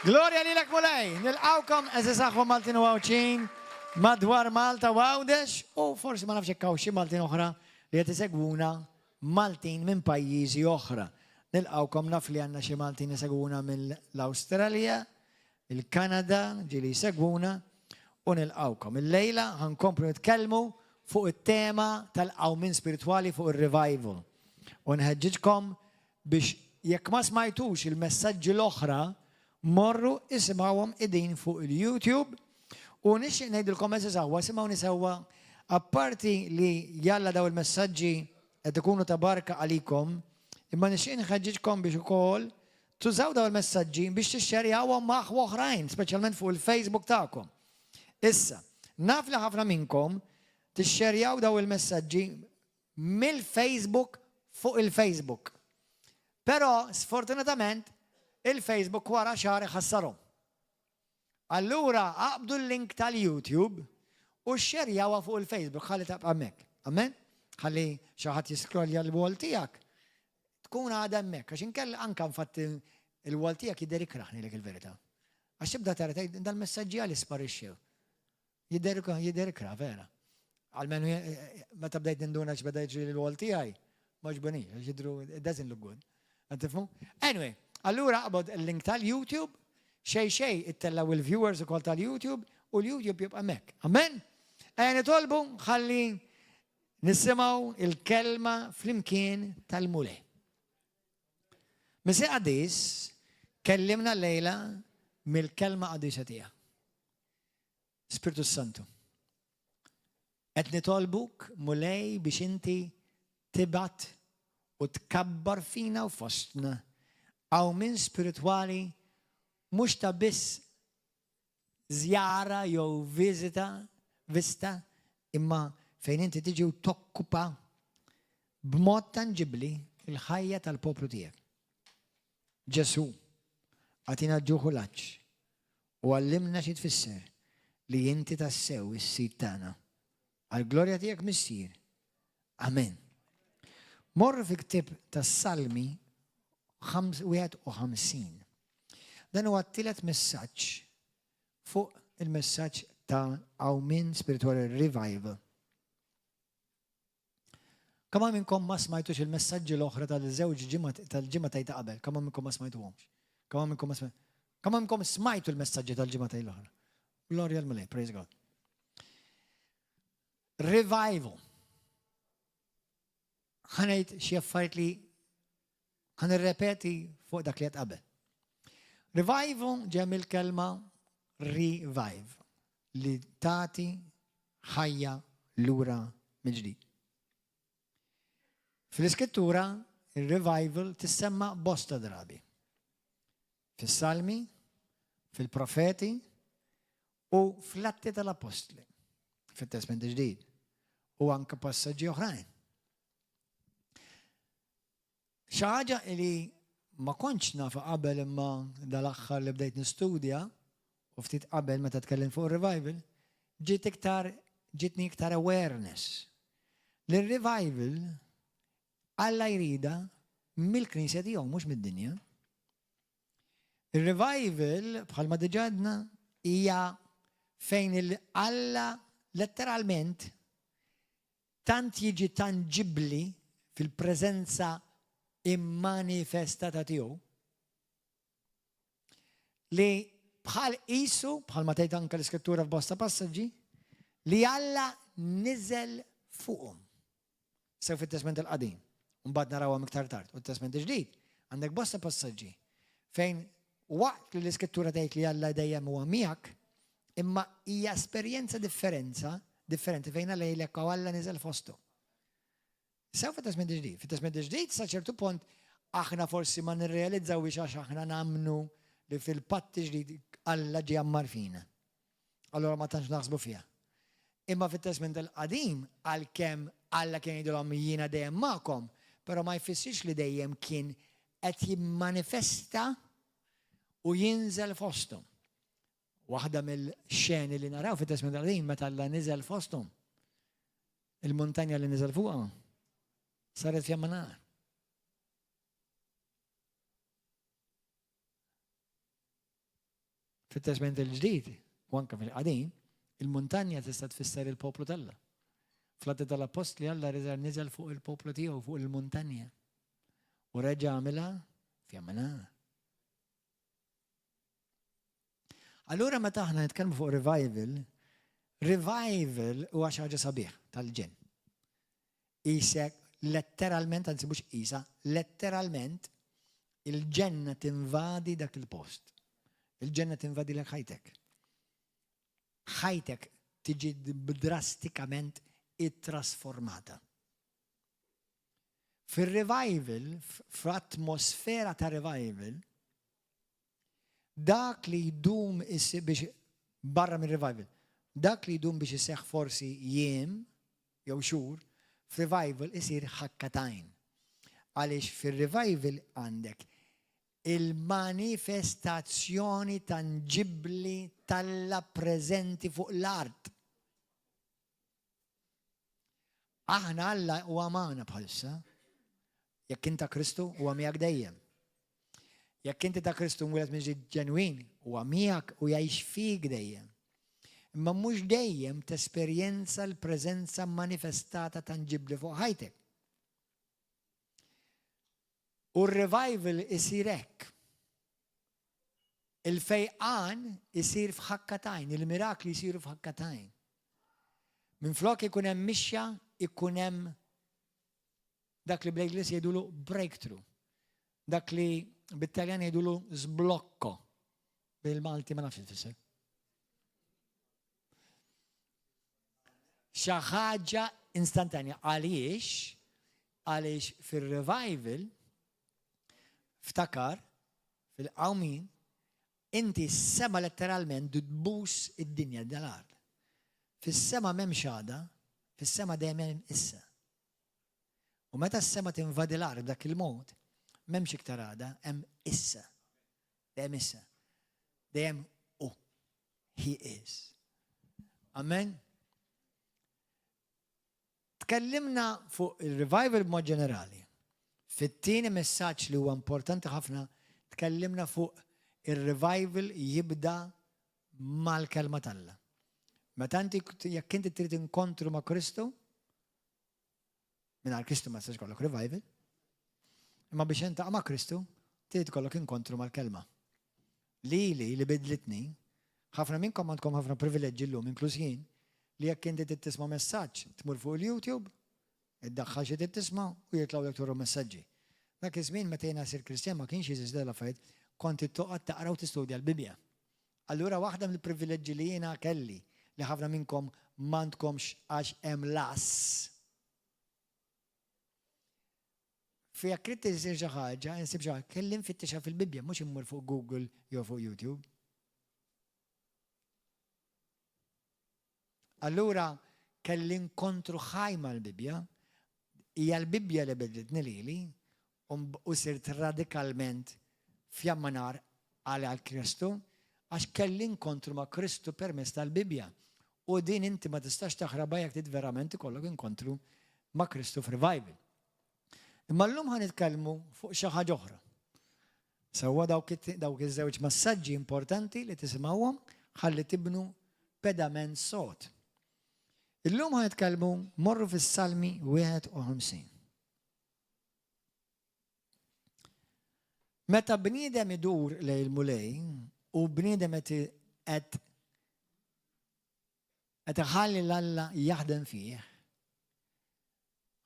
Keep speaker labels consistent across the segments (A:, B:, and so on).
A: Gloria lilek mulej, nilqawkom eżisaħħom Maltin u għawċin madwar Malta u għawdex u forsi ma nafx hekk xi Maltin oħra li qed isegwuna Maltin minn pajjiżi oħra. Nilqawkom naf li għandna xi Maltin isegwuna mill-Awstralja, il-Kanada ġieli jsegwuna u nilqawkom. Illejla ħankomplu nitkellmu fuq it-tema tal-qawmin spiritwali fuq ir-revival. U nħeġġiġkom biex jekk ma smajtux il-messaġġi l-oħra morru isimgħuhom qegħdin fuq il-YouTube u nixtieq ngħidilkom eżawa simgħuni sewwa apparti li jalla daw il-messaġġi qed ikunu ta' barka għalikom, imma nixtieq nħeġġiġkom biex ukoll tużaw daw il-messaġġi biex tixxerjawhom ma' oħrajn, speċjalment fuq il-Facebook tagħkom. Issa, naf li ħafna minnkom tixxerjaw daw il-messaġġi mill-Facebook fuq il-Facebook. Però sfortunatament il-Facebook wara xahar iħassarhom. Allura aqbdu l-link tal-YouTube u xxerjawha fuq il-Facebook ħalli tabqa' hemmhekk. Amen? Ħalli xi ħadd jiskrolja l-wall tiegħek. Tkun għadha hemmhekk għax inkella anke nfatti il-wall tiegħek jidher ikraħni lek il-verità. Għax tibda tara tgħid dal-messaġġi għal isparixxew. Jidher ikrah vera. Almenu meta bdejt ninduna x'beda jiġri l-wall tiegħi ma ġbunix, jidhru it doesn't look good. Tifhmu? Anyway, allura qabad il-link tal-YouTube, xej ittellaw il-viewers ukoll tal-YouTube u l-YouTube jibqa' hemmhekk. Amen? Nitolbu ħalli nisimgħu il-kelma flimkien tal-mulej. Misi qadis kellimna lejla mill-kelma qadisa tiegħek. Spiritu Santu. Qed nitolbuk mulej biex inti tibgħat u tkabbar fina u fostna qawmin spiritwali mhux ta' biss żjara jew vista imma fejn inti tiġi u tokkupa b'mod tanġibbli il-ħajja tal-poplu tiegħek. Ġesu għatina ġuħulaġġ u għallimna xi tfisser li inti tassew is-sid tagħna. Għall-glorja tiegħek missier. Amen. Morru fi ktieb tas-Salmi 51. Dan huwa t-tielet messaġġ fuq il-messaġġ ta' qawmin spirituali revival. Kemm minnkom ma smajtux il-messaġġi l-oħra tal-żewġ tal-ġimgħa ta' qabel, kemm minnkom ma smajtuhomx. Kemm minnkom smajtu l-messaġġi tal-ġimgħa l-oħra. Gloria l-Mulej, praise God. Revival. ħanajt xi affarijiet li ħanirrepeti fuq dak li qed qabel. Revival ġej mill-kelma revive li tagħti ħajja lura mill-ġdid. Fl-Iskrittura ir-revival tissemma bosta drabi. Fis-Salmi, fil-Profeti u fl-Atti tal-Apostli, fit-Testament Ġdid u anke passaġġi oħrajn. Xi ħaġa li ma kontx nafa qabel imma dal-aħħar li bdejt nistudja u ftit qabel meta tkellem fuq revival, ġitni iktar awareness. L-revival Alla jrida mill-Knisja tiegħu mhux mid-dinja. Ir-revival bħalma diġà għadna hija fejn Alla letteralment tant jiġi tangibbli fil-preżenza immanifestata tiegħu li bħal qisu bħalma tgħid anke l-Iskrittura f'bosta passaġġi li Alla niżel fuqhom. Sew fit-Testament il-Qadim, u mbagħad narawhom iktar tard. U t-Testament il-Ġdid għandek bosta passaġġi fejn waqt li l-Iskrittura tgħid li Alla dejjem huwa miegħek, imma hija esperjenza differenti fejn għalejlek u Alla niżel fosthom. Sew fit-Testament il-Ġdid. Fit-Testament il-Ġdid sa ċertu punt aħna forsi ma nirrealizzawx għax aħna nagħmlu li fil-Patti Ġdid Alla ġie ammar fina. Allura ma tantx naħsbu fiha. Imma fit-Testament il-Qadim għalkemm Alla kien jgħidulhom jiena dejjem magħkom, però ma jfissirx li dejjem kien qed jimmanifesta u jinżel fosthom. Waħda mill-xeni li naraw fit-Testament il-Qadim meta Alla niżel fosthom, il-muntanja li niżel fuqha saret fjamma nar. fit-Testament il-ġdid, u anke fil-qadim, il-muntanja tista' tfisser il-poplu Alla. Fl-Atti tal-Apostli Alla niżel fuq il-poplu tiegħu fuq il-muntanja. U reġa' għamilha f'jamana. Allura meta aħna nitkellmu fuq revival huwa xi ħaġa sabiħ tal-ġen. Isek letteralment, anzi mhux isa, letteralment il-ġenna tinvadi dak il-post. Il-ġenna tinvadi lek ħajtek. Ħajtek tiġi drastikament it-trasformata. Fil-revival, f'atmosfera ta' revival, dak li jdum biex barra minn revival, dak li jdum biex iseħħ forsi jiem, jew xhur, f'revival isir ħakkatajn. Għaliex fil-revival għandek il-manifestazzjoni tangibbli Alla preżenti fuq l-art. Aħna Alla huwa magħna bħalissa. Jekk inta Kristu huwa miegħek dejjem. Jekk inti ta' Kristu mwielet minn ġid ġenwin, huwa miegħek u jgħix fik dejjem. Imma mhux dejjem tesperjenza l-preżenza manifestata tangibbli fuq ħajtek. U r-revival isir hekk. Il-fejqan isir f'ħakkatajn, il-mirakli jisiru f'ħakkatajn. Minflok ikun hemm mixja, ikun hemm dak li bl-Inglis jgħidulu breakthrough. Dak li bit-Taljan jgħidulu sblocco. Bil-Malti ma nafx tfisser. Xi ħaġa instantanja. Għaliex fir-revival ftakar fil-qawmin inti s-sema letteralment tbus id-dinja dal-art. Fis-sema m'hemmx għada, fis-sema dejjem hemm issa. U meta s-sema tinvadi l-art b'dak il-mod, m'hemmx iktar għada, hemm issa. Dejjem issa. Dejjem he is. Amen. Tkellimna fuq il-revival b'mod ġenerali. Fit-tieni messaġġ li huwa importanti ħafna, tkellimna fuq il-revival jibda mal-kelma Alla. Meta jekk inti trid inkontru ma' Kristu, mingħajr Kristu ma tistax kollok revival, imma biex intaqa' ma' Kristu, trid kollok inkontru mal-kelma. Li bidlitni, ħafna minnkom għandkom ħafna privileġġi llum, inkluż jien, li jekk inti trid tisma' messaġġ, tmur fuq il-YouTube, iddaħħal xi trid tisma' u jitlgħu lek turu messaġġi. Dak iż-żmien meta jiena sir Kristjan ma kienx jeżistu l-affarijiet, kont toqgħod taqra u tistudja l-Bibja. Allura waħda mill-privileġġi li jiena kelli li ħafna minnkom m'għandkomx għax hemm las. Fi jekk trid tisir xi ħaġa, insib xi ħaġa, kelli nfittixha fil-Bibja, mhux immur fuq Google jew fuq YouTube. Allura kelli nkontru ħaj mal-Bibja, hija l-Bibja li bedlitni lili u sirt radikalment f'jammanar għal Kristu, għax kelli nkontru ma' Kristu permezz tal-Bibja. U din inti ma tistax taħrabha jekk trid verament ikollok inkontru ma' Kristu f'revival. Imma llum ħanitkellmu fuq xi ħaġa oħra. Sewwa dawk iż-żewġ massaġġi importanti li tisimgħuhom ħalli tibnu pedament sod. Illum ħanitkellmu morru fis-Salmi 51. Meta bniedem idur lejn mulej u bniedem qed iħalli l-Alla jaħdem fih,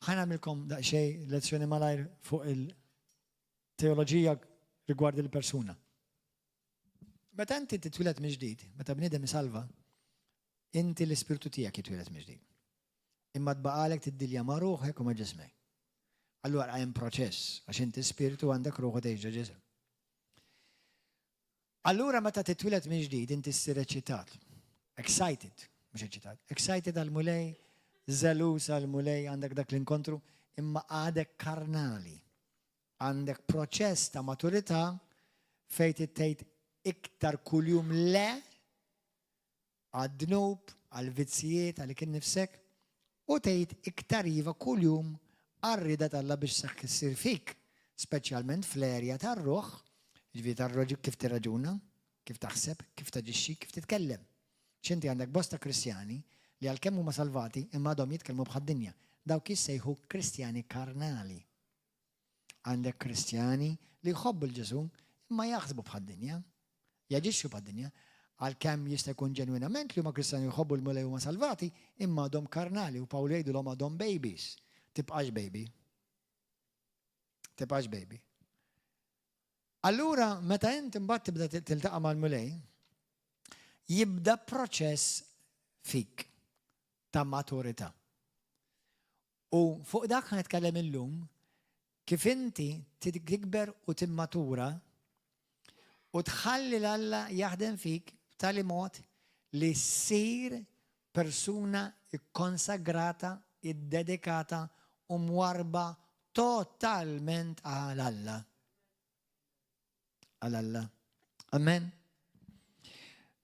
A: ħanamilkom daqsxejn lezzjoni malajr fuq il-teoloġija rigward il-persuna. Meta inti titwieled mill-ġdid, meta bniedem isalva, inti l-ispirtu tiegħek jitwieled mill-ġdid. Imma tbaqalek tiddilja ma' ruħek u ma' ġismek. Allura hemm proċess għax inti spiritu għandek ruħu tgħix ġisem. Allura meta titwieled mill-ġdid inti ssir eċitat, excited, mhux eċitat, excited għall-mulej, żelus għall-mulej, għandek dak l-inkontru, imma għadek karnali. Għandek proċess ta' maturità fejn tgħid iktar kuljum le għad-dnub, għall-vizzijiet, għal kien nifsek, u tgħid iktar iva kuljum għarrida Alla biex saħħ issir fik, speċjalment fl-erja tar-ruħ, ġifieri tar-roġi kif tirraġuna, كيف تحسب، كيف تجشي، كيف تتكلم. انت عندك بوستا كريستياني اللي هالكم هما سلفاتي اما دوم يتكلموا بهالدنيا، داوك يسيهو كريستياني كارنالي. عندك كريستياني اللي يخبوا الجسم ما ياخذوا بهالدنيا، يجشوا بهالدنيا. هالكم يستكون جنوينامنت اللي هما كريستياني يخبوا المولى وما سلفاتي اما دوم كارنالي، وباولو يدوا لهم دوم بيبيز. تبقاش بيبي، تبقاش بيبي. allura meta inti mbagħad tibda tiltaqa' mal-mulej, jibda proċess fik ta' maturità. U fuq dak ħanitkellem illum kif inti tikber u timmatura u tħalli l-Alla jaħdem fik b'tali mod li ssir persuna ikkonsagrata, iddedikata u mwarba totalment għal-Alla. Għal-Alla. Amen.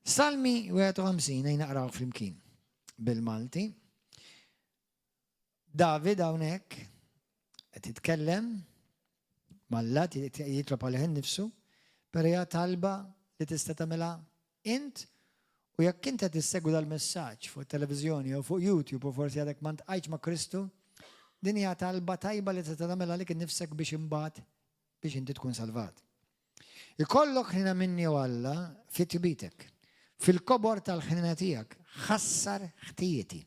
A: Salmi 51 naqraw flimkien bil-Malti. David hawnhekk qed jitkellem mal-Alla, jitlob għalih innifsu, però hija talba li tista' tagħmilha int, u jekk int qed tissegwu dal-messaġġ fuq it-televiżjoni jew fuq YouTube u forsi għadek ma ntqajtx ma' Kristu, din hija talba tajba li tista' tagħmilha lik innifsek biex imbagħad biex inti tkun salvat. Ikollok ħina minni u Alla fit-tbitek, fil-kobor tal-ħnina tiegħek, ħassar ħtijieti.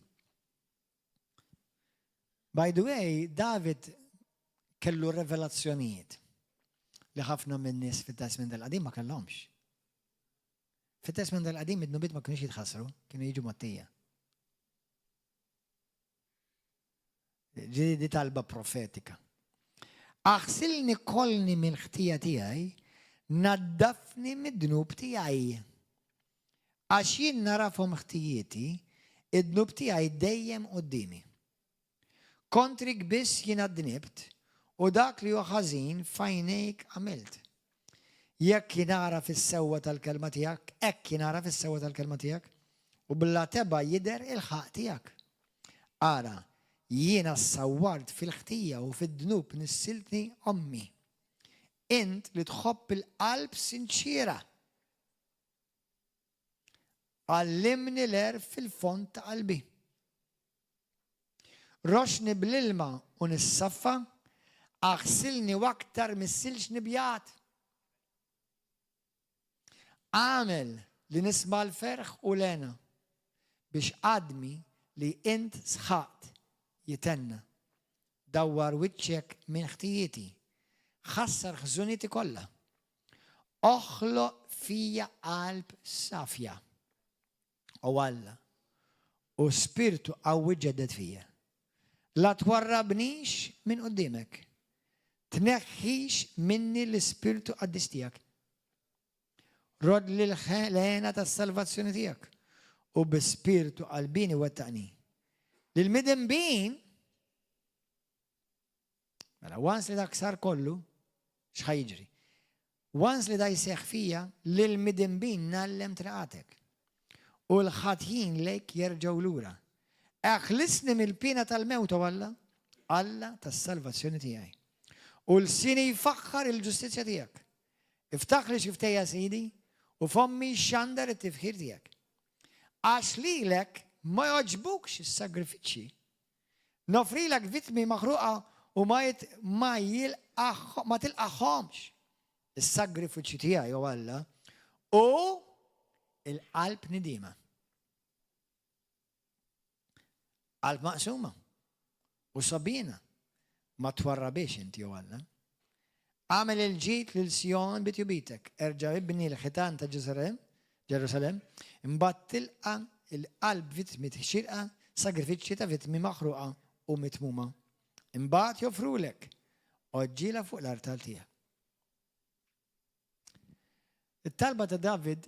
A: By the way, David kellu revelazzjonijiet li ħafna minn nies fit-Testament tal-Qadim ma kellhomx. Fit-Testament tal-Qadim id-nubiet ma kienux jitħassru, kienu jiġu Mattija. Ġiedi talba profetika. Aħsilni kollni mill-ħtija tiegħi, naddafni mid-dnub tiegħi. Għax jien narafhom ħtijieti, id-dnub tiegħi dejjem qudiemi. Kontrik biss jien għadnibt u dak li hu ħażin f'għajnejk għamilt. Jekk jien nara fis-sewwa tal-kelma tiegħek, hekk jien nara fis-sewwa tal-kelma tiegħek, u billa teba jidher il-ħaq tiegħek. Ara, jiena ssawwart fil-ħtija u fid-dnub nissiltni ommi. Int li tħobb il-qalb sinċira. Għallimni l-erf fil-font ta' qalbi. Roxni bl-ilma u nissaffa, aħsilni waktar missilx nibjat. Għamel li nisma l-ferħ u lena biex għadmi li int sħaqt jitenna. Dawwar wiċċek minn ħtijieti, ħassar ħżunieti kollha. Oħloq fija qalb safja u Alla u spirtu qawwi ġeddet fija. La twarrabnix minn qudiemek. Tneħħix minni l-ispirtu qaddis tiegħek. Rod li l-ħena tas-salvazzjoni tiegħek u bi-spirtu qalbini wettaqni. Lil-midinbin, mela once li dak sar kollu, x'ħajġri? Once li da jseħħ fija, lil-midinbin nallem traqatek. U l-ħatjin lejk jerġgħu lura. Aħlisni mill-pina tal-mewt u Alla tas-salvazzjoni tiegħi. U l-sini jfaħħar il-ġustizzja tiegħek. Iftaħ li xiftejja sidi u fommi xandar it-tifħir tiegħek. Għax lilek ma joġbukx is-sagrifiċċji. Nofrilek vittmi maħruqa u ma tilqaħħomx is-sagrifiċċji tiegħi u Alla u il-qalb nidima. Qalb maqsuma u sabina ma twarrabiex inti u Alla. Għamel il-ġit lil-Sjon bitjubitek, erġa' ibni l-ħitan ta' Ġerusalem, imbagħad tilqa' il-qalb vittmi xirqa sagrifiċċji ta' vittmi maħruqa u mitmuma. Imbagħad jofrulek oġġiela fuq l-artal tiegħek. It-talba ta' David,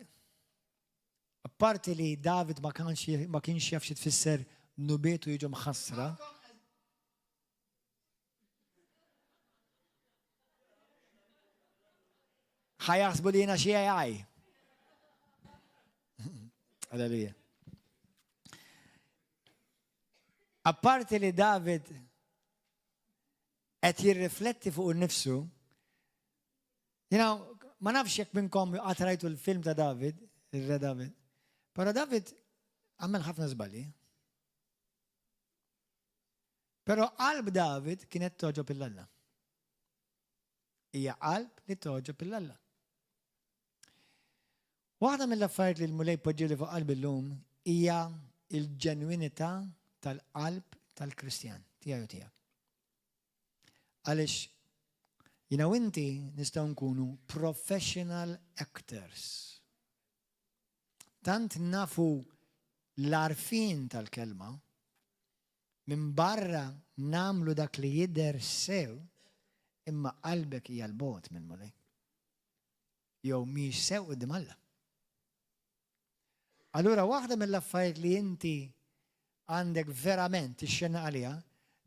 A: apparti li David ma kienx jaf xi tfisser nubietu jiġu mħassra. ħajaħsbu li jiena xi AI. Alleluja. Apparti li David qed jirrifletti fuq innifsu, ma nafx jekk minnkom għatrajtu l-film ta' David, il-re David. Pero David għamel ħafna żbalji. Pero qalb David kienet toġob il-Alla. Hija qalb li toġob il-Alla. Waħda mill-affarijiet li l-mulej poġġieli fuq qalb illum hija il-ġenwinità tal-qalb tal-Kristjan, tiegħi u tiegħek. Għaliex jiena u inti nistgħu nkunu professional actors. Tant nafu l-arfin tal-kelma, minn barra namlu dak li jidher sew, imma qalbek hija l-bogħod minn mulej. Jew mhix sew quddiem Alla. Allura waħda mill-affarijiet li inti għandek verament tixxenna għaliha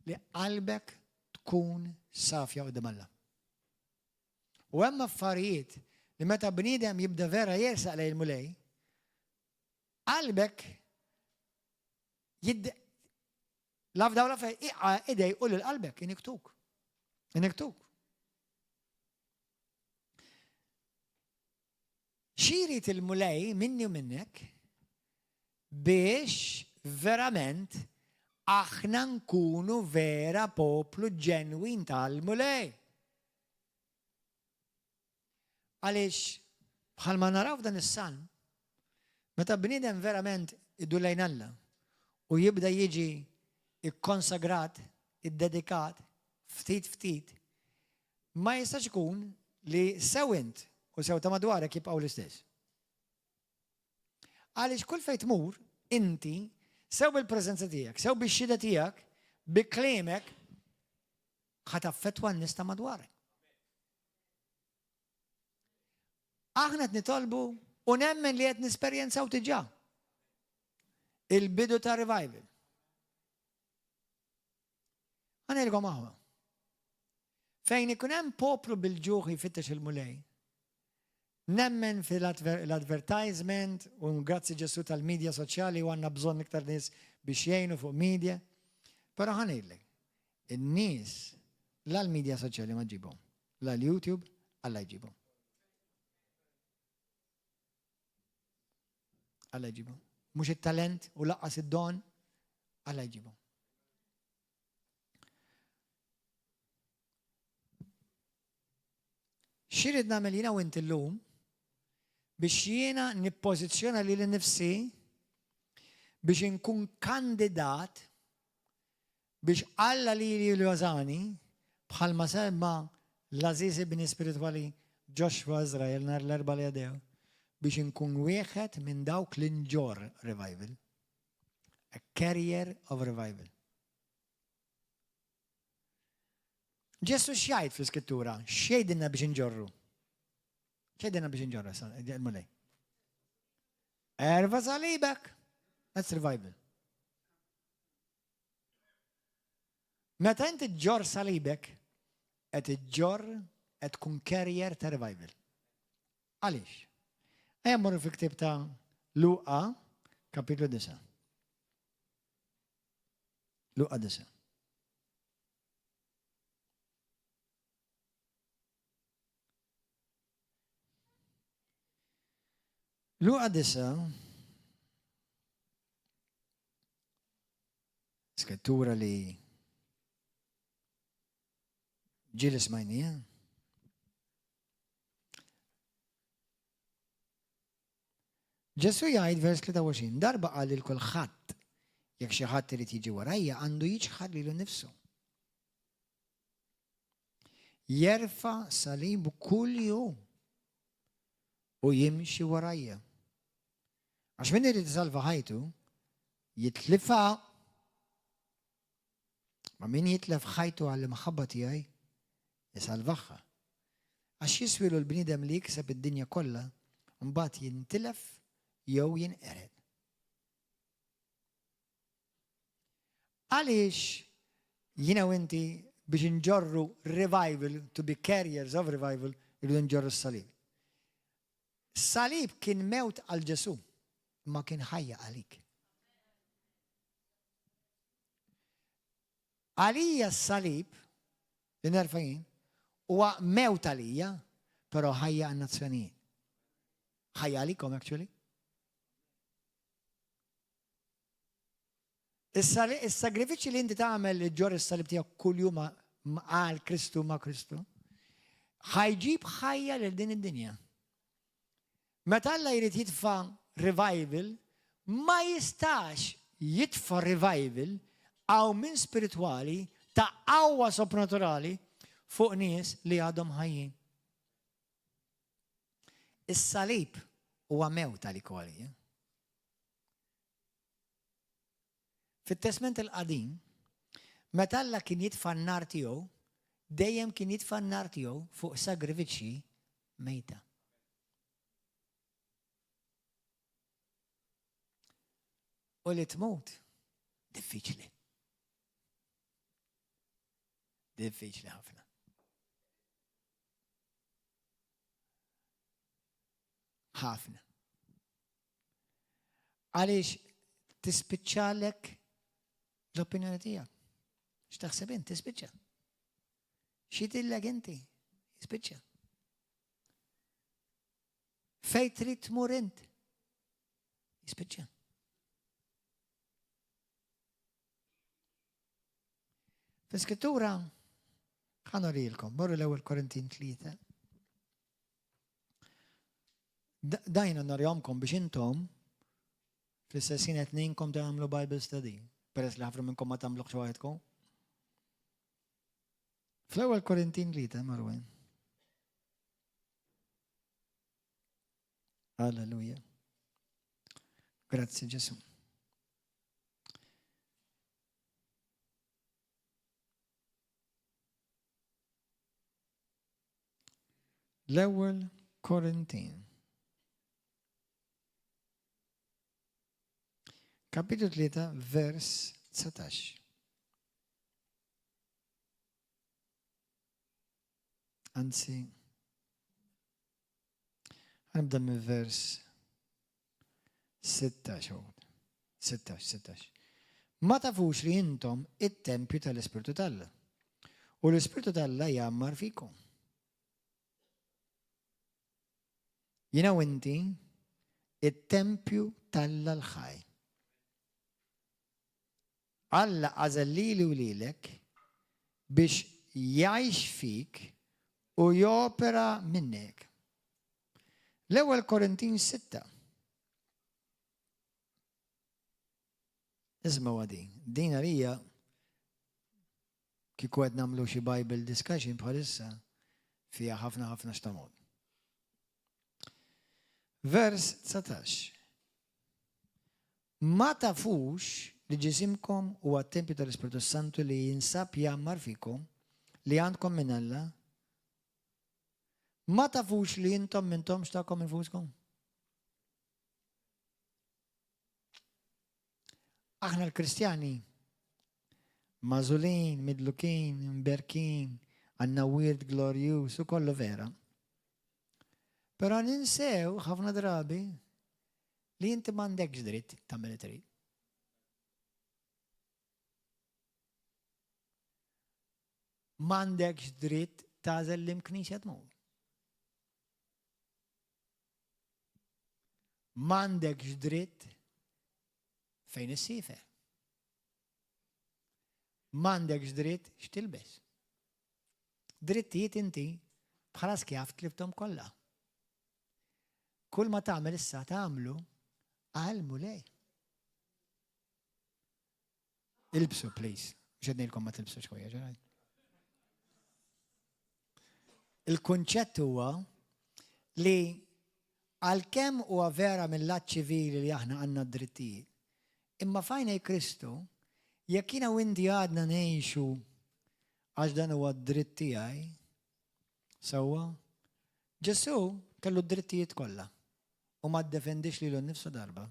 A: li qalbek tkun safja quddiem Alla. U hemm affarijiet li meta bniedem jibda vera jersaq lejn il-mulej, qalbek lafdaw lafej idej u l-qalbek iniktuk. Iniktuk. Xirit il-mulej minni u minnek biex verament aħna nkunu vera poplu ġenwin tal-mulej. Għaliex bħalma naraw dan is-san, meta bniedem verament iddu lejn Alla u jibda jiġi ikkonsagrat, iddedikat, ftit, ma jistax ikun li sewint u sew ta' madwarek jibqgħu l-istess. Għaliex kull fejn tmur, inti sew bil-preżenza tiegħek, sew bix-xhieda tiegħek, bi kliemek ħataffettwa n-nies ta' madwarek. Aħna qed nitolbu u nemmen li qed nesperjenzaw diġà il-bidu ta' revival. Għanilkom aħwa. Fejn ikun hemm poplu bil-ġuħ jfittex il-mulej. Nemmen fil-advertisement u grazzi Ġesu tal-medja soċjali u għandna bżonn iktar nies biex jgħinu fuq media. Però ħanejlek, in-nies l-medja soċjali ma ġibhom, l-YouTube Alla jġibhom. Alla jġibhom. Mhux it-talent u laqqas id-don, Alla jġibhom. Xirid nagħmel jiena u inti llum biex jiena nippożizzjona lili nnifsi biex inkun kandidat biex Alla li jużani bħalma semma l-Aziz ibn Spiritwali Joshua Izrael nhar l-erba' li għadew biex inkun wieħed minn dawk l-inġor revival. A carrier of revival. Ġesu xjajt fl-Skrittura, xejdinna biex inġorru. Xejdinna biex inġorru, il-mulej. Erva salibek. That's revival. Meta inti ġor salibek, qed iġġor qed tkun carrier ta' revival. Għaliex? Ejja mmorru fil-ktieb ta' Luqa, kapitlu 9. Luqa 9. Luqa 9, skrittura li ġieli smajnija. Ġesu jgħid vers 23, darba qal lil kulħadd jekk xi ħadd irid jiġi warajja għandu jiġħad lilu nnifsu. Jerfa' salibu kull jum u jimxi warajja. Għax min irid isalva ħajtu, jitlifha. Ma min jitlef ħajtu għall-imħabba tiegħi, jisalvaħħa. Għax jiswilu l-bniedem li jikseb id-dinja kollha, mbagħad jintilef jew jinqered. Għaliex jiena u inti biex inġorru revival, to be carriers of revival, irridu nġorru s-salib. Salib kien mewt għal Ġesu, ma kien ħajja għalik. Għalija s-salib, li nerfajin, huwa mewt għalija, pero ħajja għan-nazzjonijiet. ħajja għalikom, actually. Is-sagrifiċi li inti tagħmel ġor is-salib tiegħek kuljum għal Kristu ma' Kristu, ħajġib ħajja lil din id-dinja. Meta Alla jrid jitfa' revival, ma jistax jitfa' revival għaw minn spiritwali ta' qawwa soprannaturali fuq nies li għadhom ħajjin. Is-salib huwa mewt għalik. Fit-Testament il-qadim, meta Alla kien jitfa' n-nar tiegħu, dejjem kien jitfa' n-nar tiegħu fuq sagrifiċċji mejta. U li tmut, diffiċli. Diffiċli ħafna. ħafna. Għaliex tispiċċalek l-opinjoni tiegħek. X'taħseb inti tispiċċa. Xi tillek inti, jispiċċa. Fejn trid tmur int, jispiċċa. Fis-Skrittura ħanorilkom, morru l-ewwel Korintin 3. Dajna narjomkom biex intom fl-istessin etninkom tagħmlu Bible study, peress li ħafna minnkom ma tagħmluhx waħedkom. Fl-ewwel Korintin 3, marwen. Alleluja. Grazzi Ġesu. L-ewwel Korintin. Kapitlu 3, vers 19. Anzi, għanibda minn vers 16. Ma tafux li jintom it-tempju tal-Ispirtu tal-Alla. U l-Ispirtu tal-Alla jammar fikum. Jina u inti it-tempju tal-Alla l-ħaj. Alla għazallili u lilek biex jgħix fik u jopera minnek. L-ewwel Korintin 6. Isma' għadi, din għalija kieku qed nagħmlu xi Bible discussion bħalissa fiha ħafna xtamod. Vers 19. Ma tafux li ġisimkom u għat-tempju tal-Ispiritu Santu li jinsab jammar fikom li għandkom minn Alla. Ma tafux li jintom mintom xtakom infuskom. Aħna l-Kristjani mażulin, midlukin, mberkin, għanna weird glorious u kollu vera. Pero ninsew ħafna drabi li jinti m'għandekx dritt tagħmel trid. M'għandekx dritt tagħżel l-imknisja tmur. M'għandekx dritt fejn issifer. M'għandekx dritt x'tilbes. Drittijiet inti bħala skjaf tlifthom kollha. Kull ma tagħmel issa tagħmlu għalmu lej. Ilbsu, please. Ġednilkom ma tilbsu xkojja, ġaraj. Il-kunċett huwa li għalkemm huwa vera mill-lat ċivili li aħna għandna d-drittijiet, imma fajnej Kristu, jekk jiena u inti għadna ngħixu għax dan huwa d-dritt tiegħi, sewwa, Ġesu kellu d-drittijiet kollha u ma ddefendix lilu nnifsu darba.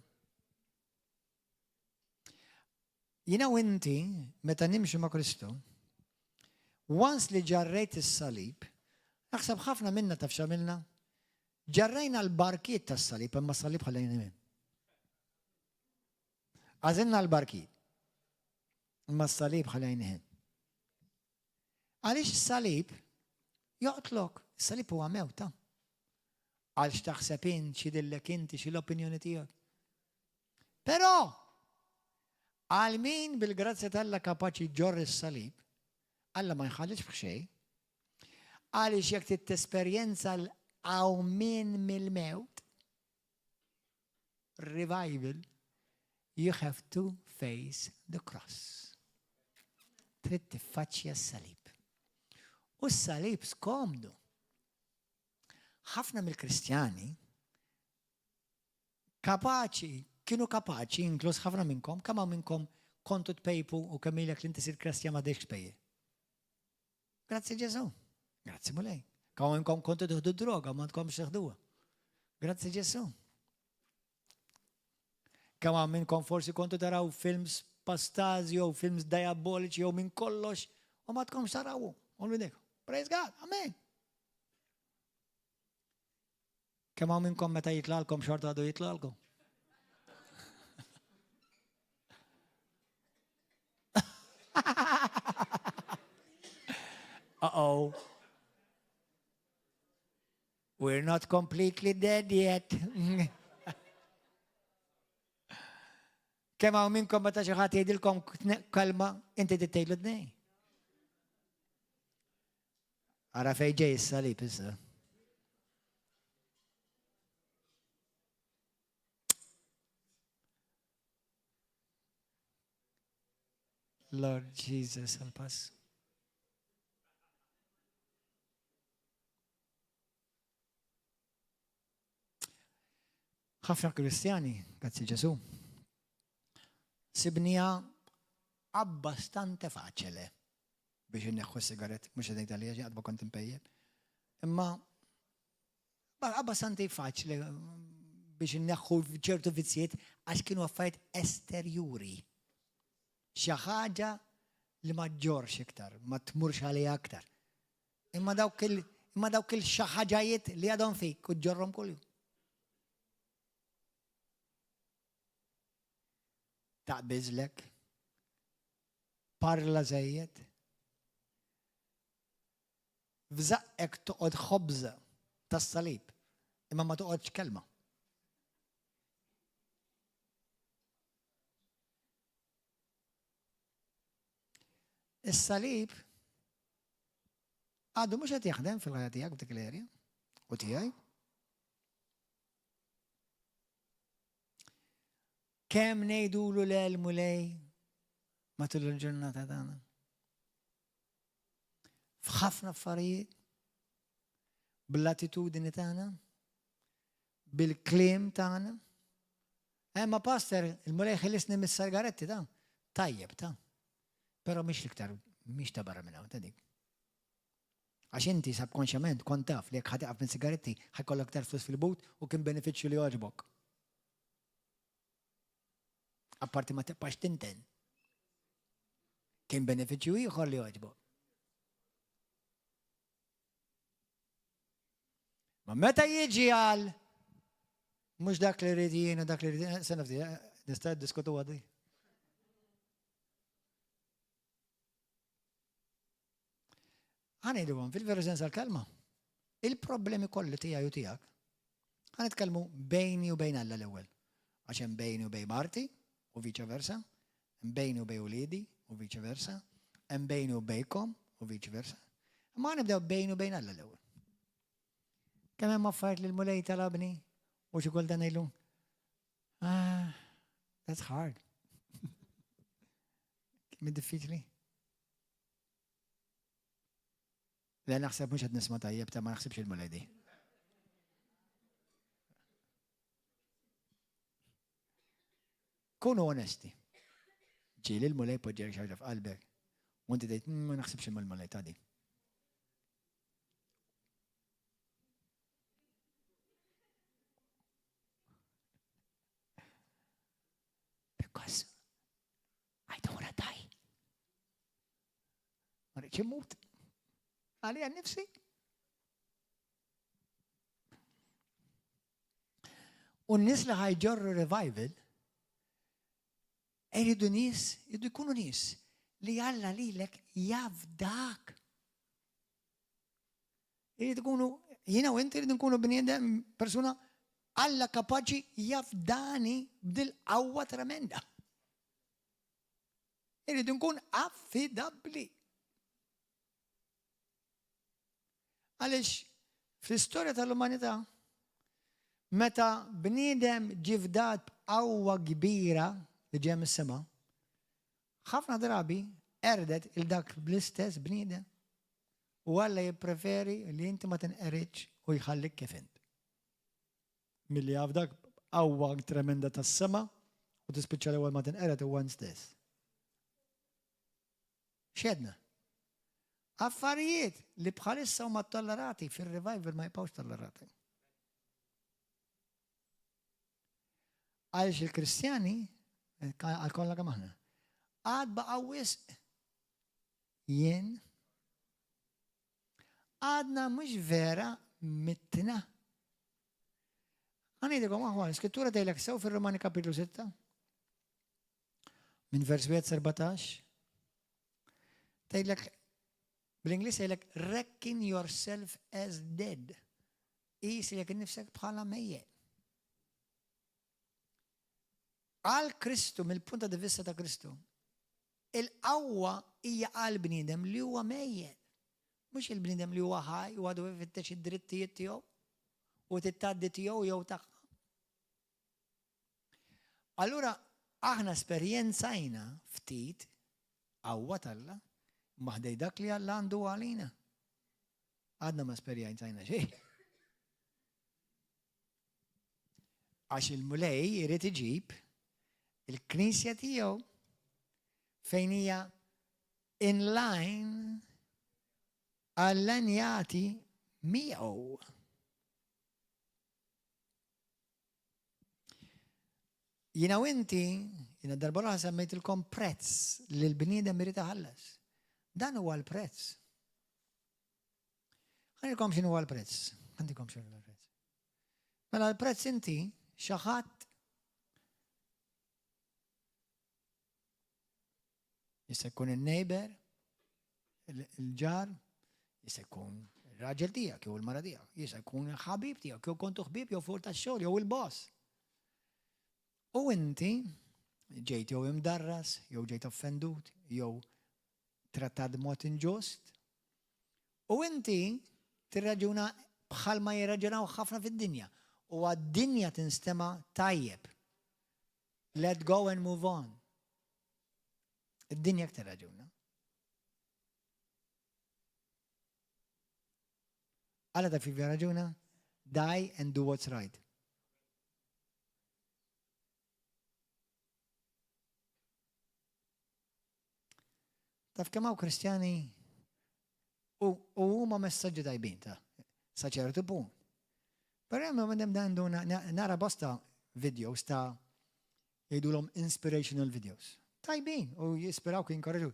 A: Jiena u inti, meta nimxu ma' Kristu, once li ġarrejt is-salib, naħseb ħafna minna taf x'għamilna, ġarrejna l-barkiet tas-salib, imma s-salib ħallejna minn. Għażilna l-barkiet, imma s-salib ħallejna minn. Għaliex is-salib joqtlok, is-salib huwa mewta. Għal x'taħseb int, x'idillek inti, xi l-opinjoni tiegħek. Però għal min bil-grazzja tal-Alla kapaċi ġorr is-salib, Alla ma jħallix f'xejn, għaliex jekk titesperjenza l-għawmin mill-mewt, revival, you have to face the cross. Trid tiffaċċja s-salib. U s-salib skomdu. Ħafna mill-Kristjani kienu kapaċi, inkluż ħafna minnkom, kemm minnkom kontu tpejpu u kemm ilek li inti sir Kristjan ma dejx tpejje. Grazzi Ġesu. Grazzi mulej. Kemm minnkom kontu tieħdu droga ma tkomx teħduha. Grazzi Ġesu. Kemm minnkom forsi kontu taraw films pastazi jew films diaboliċi jew minn kollox u ma tkomx tarawhom. Ollu dik. Praise God. Amen. Kemm minnkom meta jitlalkom xorta għadu jitlalkom. Uh-oh. We're not completely dead yet. Kemm hawn minnkom meta xi ħadd jgħidilkom kalma inti tittejlu d-nej. Ara fejn ġej is-salib issa. Lord Jesus, help us. ħafna Kristjani, grazzi Ġesu, sibnija abbastante faċile biex inneħħu s-sigaret, mux għedin tal-liġi, għadba kont impejjeb. Imma abbastante faċile biex inneħħu ċertu vizziet għax kienu għaffajt esterjuri. Xi ħaġa li ma ġorx iktar, ma tmurx għalija aktar. Imma dawk il-xaħġajiet li għadhom fik u ġorrom kuljum. Taqbizlek, parla żejjed, f'żaqqek toqgħod ħobża tas-salib, imma ma toqgħodx kelma. Is-salib għadu mhux qed jaħdem fil-ħajja tiegħek f'dik l-erja u tiegħi. Kemm ngħidulu l-elmu lej matul il-ġurnata tagħna. F'ħafna affarijiet, bl-attitudini tagħna, bil-kliem tagħna. Ma pastor, il-mulej ħillisni mis-sargaretti ta' tajjeb ta'. Però mhix l-iktar, mhix ta' barra minn hawn ta' dik. Għax inti subkonxjament kont taf li jekk ħatiqaf minn sigaretti ħajkollok aktar flus fil-but u kien benefiċċju li jogħġbok. Apparti ma tibqax tinten. Kien benefiċċju ieħor li jogħġbok. Ma meta jiġi għal mhux dak li rrid jien u dak li rrid se nafti nista' diskutu għadi. Ħanejdulhom fil-veru sens tal-kelma. Il-problemi kolli tiegħi u tiegħek ħanitkellmu bejni u bejn Alla l-ewwel. Għax hemm bejni u bejn Marti u vice versa, hemm bejni u bejn uliedi u vice versa, hemm bejni u bejkom u vice versa. Ma nibdew bejni u bejn Alla l-ewwel. Kemm hemm affarijiet li l-mulej talabni u xi kulta ngħidlu, that's hard. Kemm diffiċli. Le naħseb mhux qed nisma' tajjeb ta' ma naħsibx il-mulej di. Kunu onesti. Ġieli l-mulej poġġeri xi ħaġa f'qalbek. U inti tgħid ma naħsibx il-mulej ta' di. Because I don't wanna die. Ma rridx immut. Għalija nnifsi. U n-nies li ħajġorru revival iridu nies, iridu jkunu nies li Alla lilek jafdak. Iridu jkunu jiena u inti rridu nkunu bniedem persuna Alla kapaċi jafdani b'dil-qawwa tremenda. Irridu nkun affidabbli. Għaliex fl-istorja tal-umanità meta bniedem ġifdat b'qawwa kbira li ġej mis-sema, ħafna drabi erdet il-dak bl-istess bniedem u Alla jippreferi li inti ma tinqeridx u jħallik kif int. Milli għafdak qawwa tremenda tas-sema u tispiċċa l-ewwel ma tinqered huwa stess. X'edna? Affarijiet li bħalissa huma tollerati fir-revival ma jibqgħux tollerati. Għaliex il-Kristjani, għal-kollha kemm aħna, għad baqa' wisq jien għadna mhux vera mittina. Għanidikom għahwan, skrittura tgħidlek sew fir-Romani kapitlu 6, minn vers 14, tgħidlek bl-Ingliż tgħidlek reckon yourself as dead. Qis li jekk innifsek bħala mejjed. Għal Kristu, mill-punta di vista ta' Kristu, il-qawwa hija għal bniedem li huwa mejjed. Mhux il-bniedem li huwa ħaj u għadu jfittex id-drittijiet tiegħu u titgħaddi tiegħu jew tagħha. Allura aħna esperjenzajna ftit qawwa talla maħdej dak li Alla għandu għalina. Għadna ma esperjenzajna xejn. Għax il-mulej irid iġib il-knisja tiegħu fejn hija in line għall-anjati miegħu. Jiena u inti, jiena darba semmejtilkom prezz li l-bniedem irid iħallas. Dan huwa l-prezz. Għandikom x'inhu huwa l-prezz. Għandikom x'inhu huwa l-prezz. Mela l-prezz inti xi ħadd jista' jkun in-neighbor, il-ġar, jista' jkun ir-raġel tiegħek jew il-mara tiegħek, jista' jkun il-ħabib tiegħek jew kontu ħbieb jew fuq tax-xogħol jew il-boss. U inti ġejt jew imdarras, jew ġejt offendut, jew trattat b'mod inġust. U inti tirraġuna bħalma jirraġunaw ħafna fid-dinja. U għad-dinja tinstema tajjeb. Let go and move on. Id-dinja tirraġuna. Alla ta' fi raġuna, die and do what's right. Taf kemm hawn Kristjani u huma messaġġi tajbin ta' sa ċertu punt. Però hemm minn għandu nara bosta videos ta' jgħidulhom inspirational videos. Tajbin u jispirawk jinkoraġu.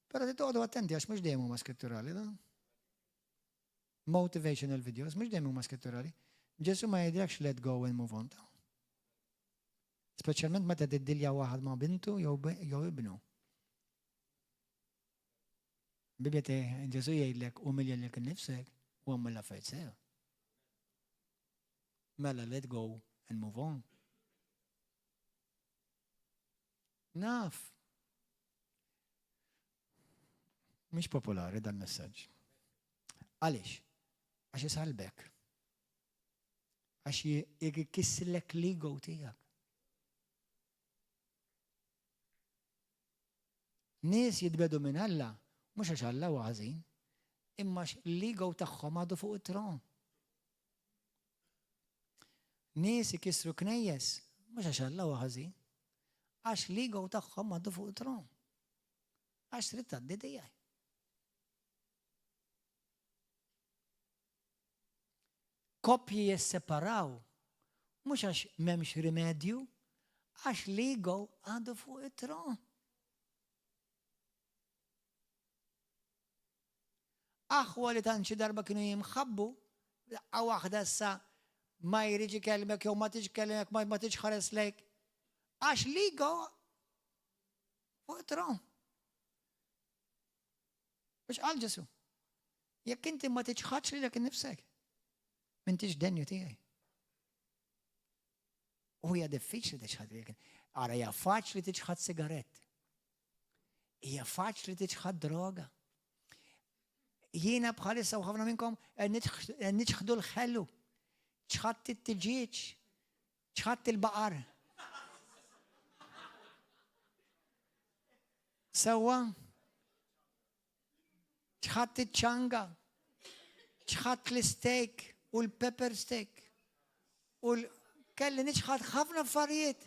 A: Però titgħodu attenti għax mhux dejjem huma skritturali, da? Motivational videos, mhux dejjem huma skritturali. Ġesu ma jgħidilekx let go and move on ta'. Speċjalment meta tiddilja waħad ma' bintu jew ibnu. Bibjete, Ġesu jgħidlek umiljallek innifsek u għammel l-affarijiet sew. Mela let go and move on. Naf. Mhix popolari dan messaġġ. Għaliex? Għax isalbek. Għax jikisslek l-ego tiegħek. Nies jitbedu minn Alla mhux għax Alla huwa ħażin, imma l-ego tagħhom għadu fuq it-tron. Nies ikissru knejjes mhux għax Alla huwa ħażin, għax l-ego tagħhom għadu fuq it-tron. Għax trid tgħaddi tiegħi. Koppji jisseparaw mhux għax m'hemmx rimedju, għax l-ego għadu fuq it-tron. Aħwa li tanċi darba kienu jimħabbu, għaw waħda issa ma jriġi kelmek, jew ma tiġi kelmek, ma tiġi ħares lejk. Għax l-ego fuq it-tron. Biex għal Ġesu. Jekk inti ma tiġħaċ li lek nifsek. M'intix denju tiegħi. U hija diffiċli tiġħad. Ara hija faċli tiġħad sigarett. Hija faċli tiġħad droga. Jiena bħalissa u ħafna minnkom niġħdu l-ħellu. ċħadt it-tiġiġ, ċħadd il-baqar. Sewwa, ċħadd iċ-ċanga, ċħadd l-steak u l-pepper steak. U kelli niċħad ħafna affarijiet.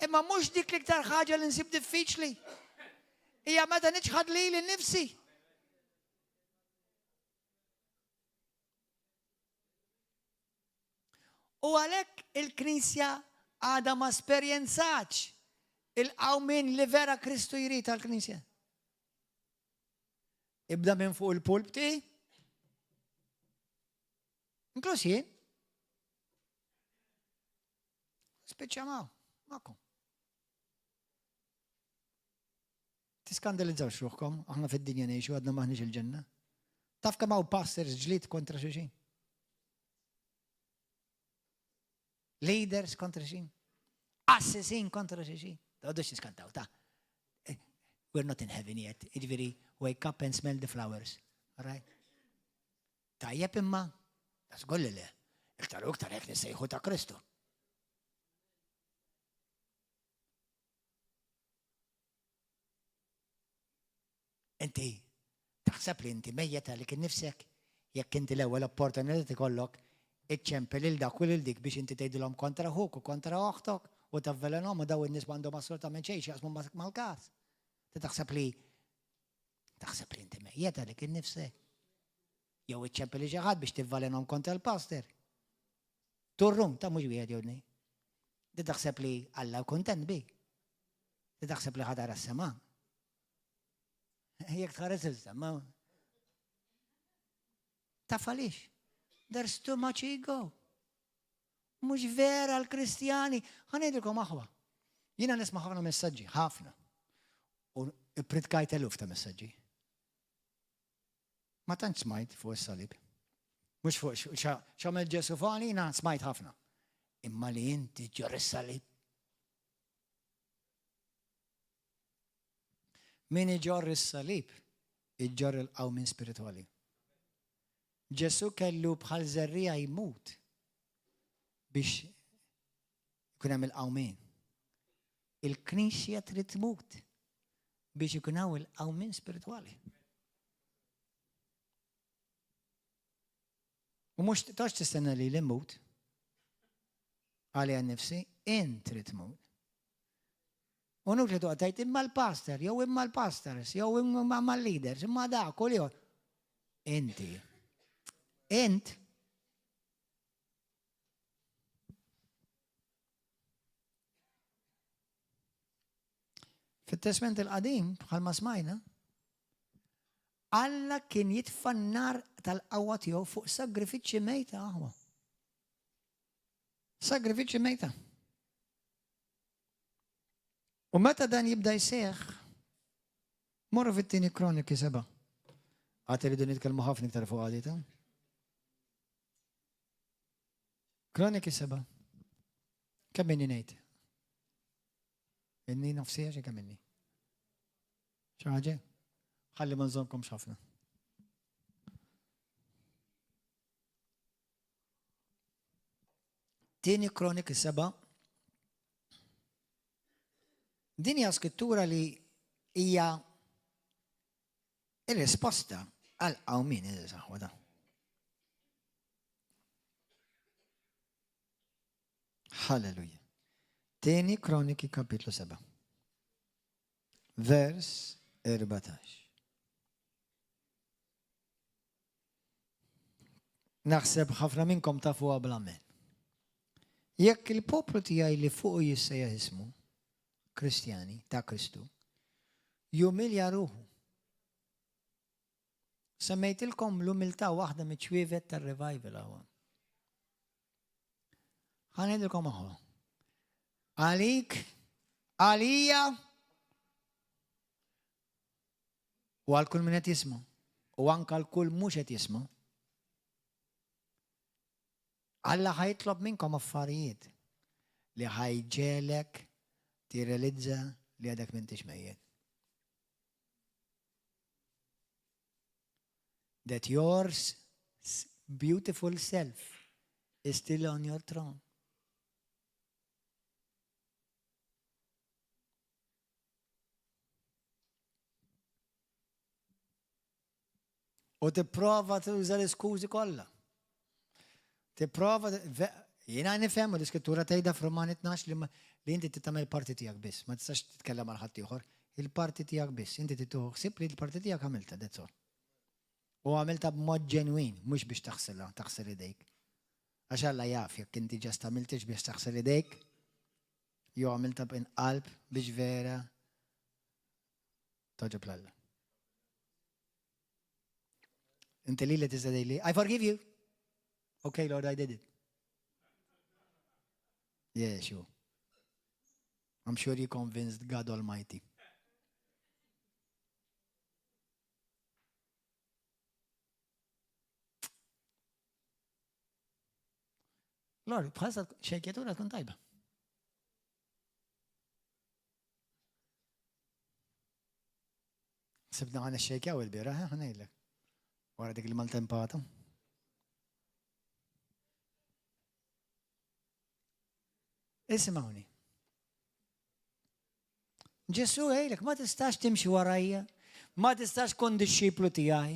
A: Imma mhux dik l-iktar ħaġa li nsib diffiċli. Hija meta niċħad lili nnifsi. U għalhekk il-Knisja għadha ma esperjenzax il-qawmin li vera Kristu jrid tal-Knisja. Ibda minn fuq il-pulp tiegħi. Inkluż jien. Spiċċa magħkom. Tiskandalizzawx ruħkom, aħna fid-dinja ngħixu għadna maħniex il-ġenna. Taf kemm hawn pastors ġlied kontra xi xejn. Leaders kontra xi xejn. Assassin kontra xi xejn. Għadux niskantaw, ta' we're not in heaven yet. Iġviri, wake up and smell the flowers. All right? Tajjeb imma, tasgolli le, iktar u iktar jek nisejħu ta' Kristu. Inti, taħseb li inti mejjeta li kien nifsek, jekk inti l-ewwel opportunità tikollok iċċempel il dak u lil dik biex inti tgħidilhom kontra ħuk u kontra oħtok u tavvelenhom u daw in-nies m'għandhom assolutament xejn jaqsmu mal-każ. Taħseb li inti mejjeta li kien nifsek. Jew iċċempel xi ħadd biex tivvalenhom kontra l-pastor. Turrum ta' mhux wieħed jew nej. Taħseb li Alla kuntent bik. Taħseb li ħadar as-sema'. Jek tħares il-semma. Taf għaliex? There's too much ego. Mux vera l-Kristjani. Ħanejdilkom aħwa. Jina nisma' ħafna messaġġi, ħafna. U pridkajt eluf ta' messaġġi. Ma tantx smajt fuq is-salib. Mux fuq x'għamel Ġesu fuqni, jina smajt ħafna. Imma li inti ġor is-salib. Min iġor is-salib, iġor il-qawmin spirituali. Ġesu kellu bħal żerrija jmut biex ikun hemm il-qawmin. Il-Knisja trid tmut biex ikun hawn il-qawmin spirituali. U mhux tax tistenna li l-immut għalija nnifsi, int trid tmut. U nuk li tuqtajt imma l-pastor, jew imma l-pastors, jew imma l-leaders, imma dak, u li inti. Int. Fit-Testament il-qadim, bħalma smajna, Alla kien jitfannar tal-qawwa tiegħu fuq sagrifiċċji mejta aħwa. Sagrifiċċji mejta. U meta dan jibda jseħħ, morru fit-tieni Kroniki 7. Għad iridu nitkellmu ħafna iktar fuq għadita. Kroniki 7. Kemm inni ngħid? Inni nofsija xi kemm inni? Xi ħaġa? Ħalli ma nżommkomx ħafna. Tieni Kroniki 7. Din hija skrittura li hija ir-risposta għal qawmin iżaħwa da. Halleluja. Tieni Kroniki kapitlu 7. Vers 14. Naħseb ħafna minnkom tafu bla men. Jekk il-poplu tiegħi li fuq jissejjaħ ismu Kristjani ta' Kristu jumilja ruħu. Semmejtilkom l-umiltà waħda miċwievet tar-revival hawn. Ħanejdilkom aħwa. Għalik, għalija u għal kull min qed jisma' u anke għal kull mhux qed jisma' Alla ħajtlob minnkom affarijiet li ħajġelek tirrealizza li għadek m'intix mejjed. That your beautiful self is still on your throne. U tipprova tuża l-iskużi kollha. Tipprova jiena nifhem u l-iskrittura tgħidha f'Romani 12 li inti tagħmel parti tiegħek biss, ma tistax titkellem għal ħadd ieħor, il-parti tiegħek biss, inti tieħu ħsieb li l-parti tiegħek għamilta, that's all. U għamilta b'mod ġenwin, mhux biex taħsel idejk. Għax Alla jaf jekk inti ġast għamiltix biex taħsel idejk, jew għamilta b'inqalb biex vera toġob l-Alla. Inti li tista' tgħidli, I forgive you. Okay, Lord, I did it. Yeah, sure. I'm sure you convinced God Almighty. Lord, bħalsa xejkietura tkun tajba. Sibna għana xejkjaw il-bira, ħanajlek. Wara dik il-maltempata. Ismawni. Ġesu għajlek, ma tistax timxi warajja, ma tistax kun disċiplu tijaj,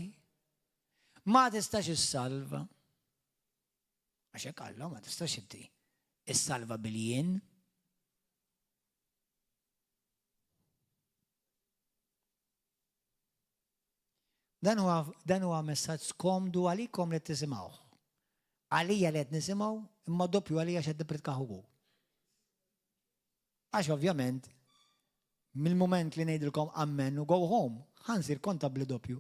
A: ma tistax is-salva. Għaxek Alla, ma tistax ibti is-salva bil-jien. Dan huwa messaġġ skomdu għalikom li tisimgħuh. Għalija li qed nisimgħu, imma doppju għalija x'qed nipritkaħu. Għax ovvjament, mill-moment li ngħidilkom amen u go home, ħansir kontabli doppju.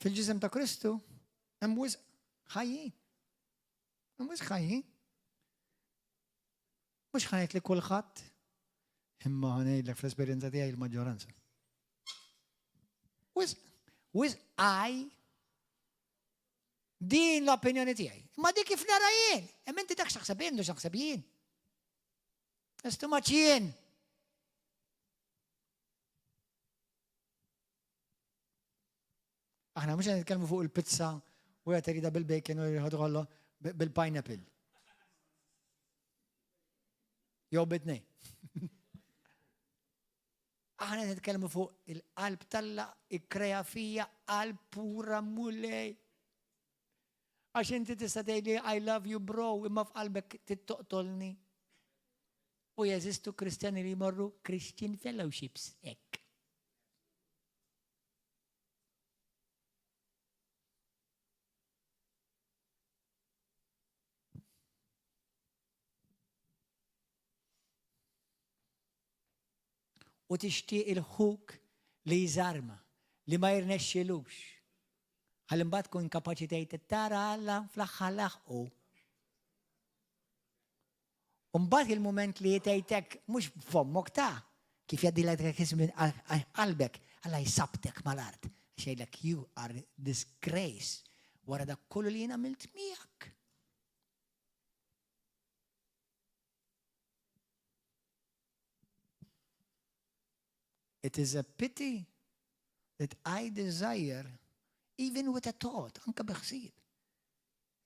A: Fil-ġisem ta' Kristu, hemm wisq ħajjin. Hemm wisq ħajjin. Mux ħanajt li kulħadd, imma ħanajdlek fl-esperienza tiegħi il-maġġoranza. Wis għaj, din l-opinjoni tiegħi. Ma di kif nara jien, imma inti dak x'taħseb jien u x'taħseb jien. Estu maċ-jien. Aħna mhux qed nitkellmu fuq il-pizza u qed irida bil-bacon u jħodu kollu bil-pineapple. Jew bitnej. Aħna nitkellmu fuq il-qalb Alla ikkrea fija qalb pura mulej. Għax inti tista' tgħidli I love you bro, imma f'qalbek tittoqtolni. U jeżistu Kristjani li jmorru Christian Fellowships hekk. U tixtieq il-ħuk li jżarma, li ma jirnexxilux. Ħalli-mbagħad tkun kapaċi tgħid tara Alla fl-aħħar laħqu. U mbagħad il-mument li jtejtek mhux f'ommok ta' kif jgħaddilek isem qalbek, Alla jsabtek mal-art. Xejlek you are disgrace wara dak kollu li jien għamilt miegħek. It is a pity that I desire, even with a thought, anka bħsib,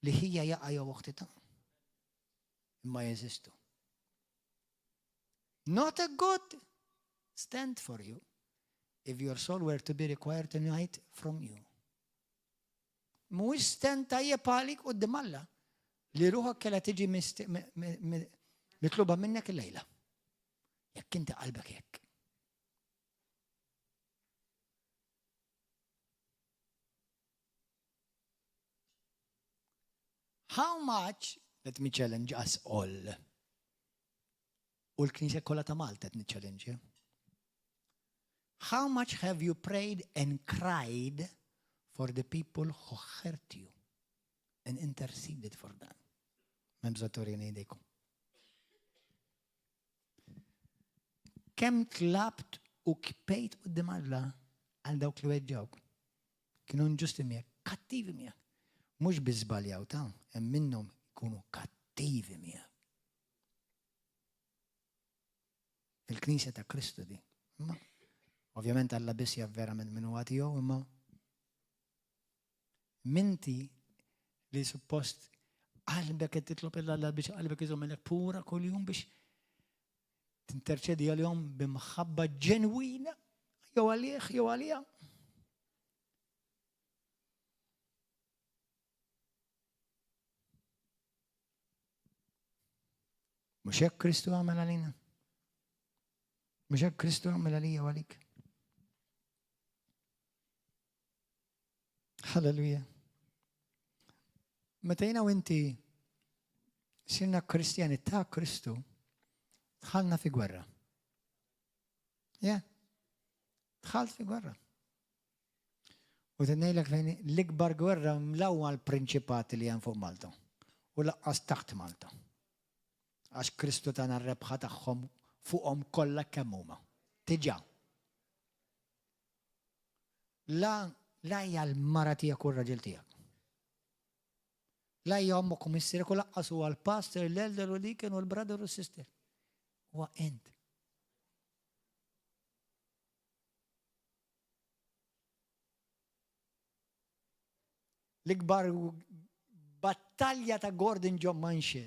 A: li hija jaqa jew uħti ta' imma jeżistu. Not a good stand for you if your soul were to be required tonight from you. Mhuwiex stand tajjeb għalik quddiem Alla li ruħek kellha tiġi mitluba minnek il-lejla. Jekk inti qalbek hekk. How much, let me challenge us all. U l-Knisja kollha ta' Malta qed nichallenge. How much have you prayed and cried for the people who hurt you and interceded for them? Membżatori ngħidilkom. Kemm tlabt u kpejt qudiem Alla għal dawk li weġġawk. Kienu inġusti miegħek, kattivi miegħek. Mhux biżbaljaw ta' hemm minnhom ikunu kattivi miegħek. Il-Knisja ta' Kristu di. Imma ovvjament Alla biss jaf verament min huwa tiegħu, imma minti li suppost qalbek qed titlob il-Alla biex qalbek iżommilek pura kuljum biex tinterċedi għalihom b'imħabba ġenwina jew għalih jew għaliha. Mhux hekk Kristu għamel għalina. Mhux hekk Kristu għamel għalija u għalik. Halleluja. Meta jiena u inti sirna Kristjani ta' Kristu, dħalna fi gwerra. Dħalt fi gwerra. U tennejlek fejn l-ikbar gwerra mlawwa l-prinċipati li hemm fuq Malta u laqqas taħt Malta. Għax Kristu tagħna r-rebħa tagħhom fuqhom kollha kemm huma. Diġà. La hija l-mara tiegħek u r-raġel tiegħek. La hija ommok u missierek u laqqas huwa l-pastor, l-elder u deacon u l-brother u sister. Huwa int. L-ikbar battalja ta' Gordon John Manche.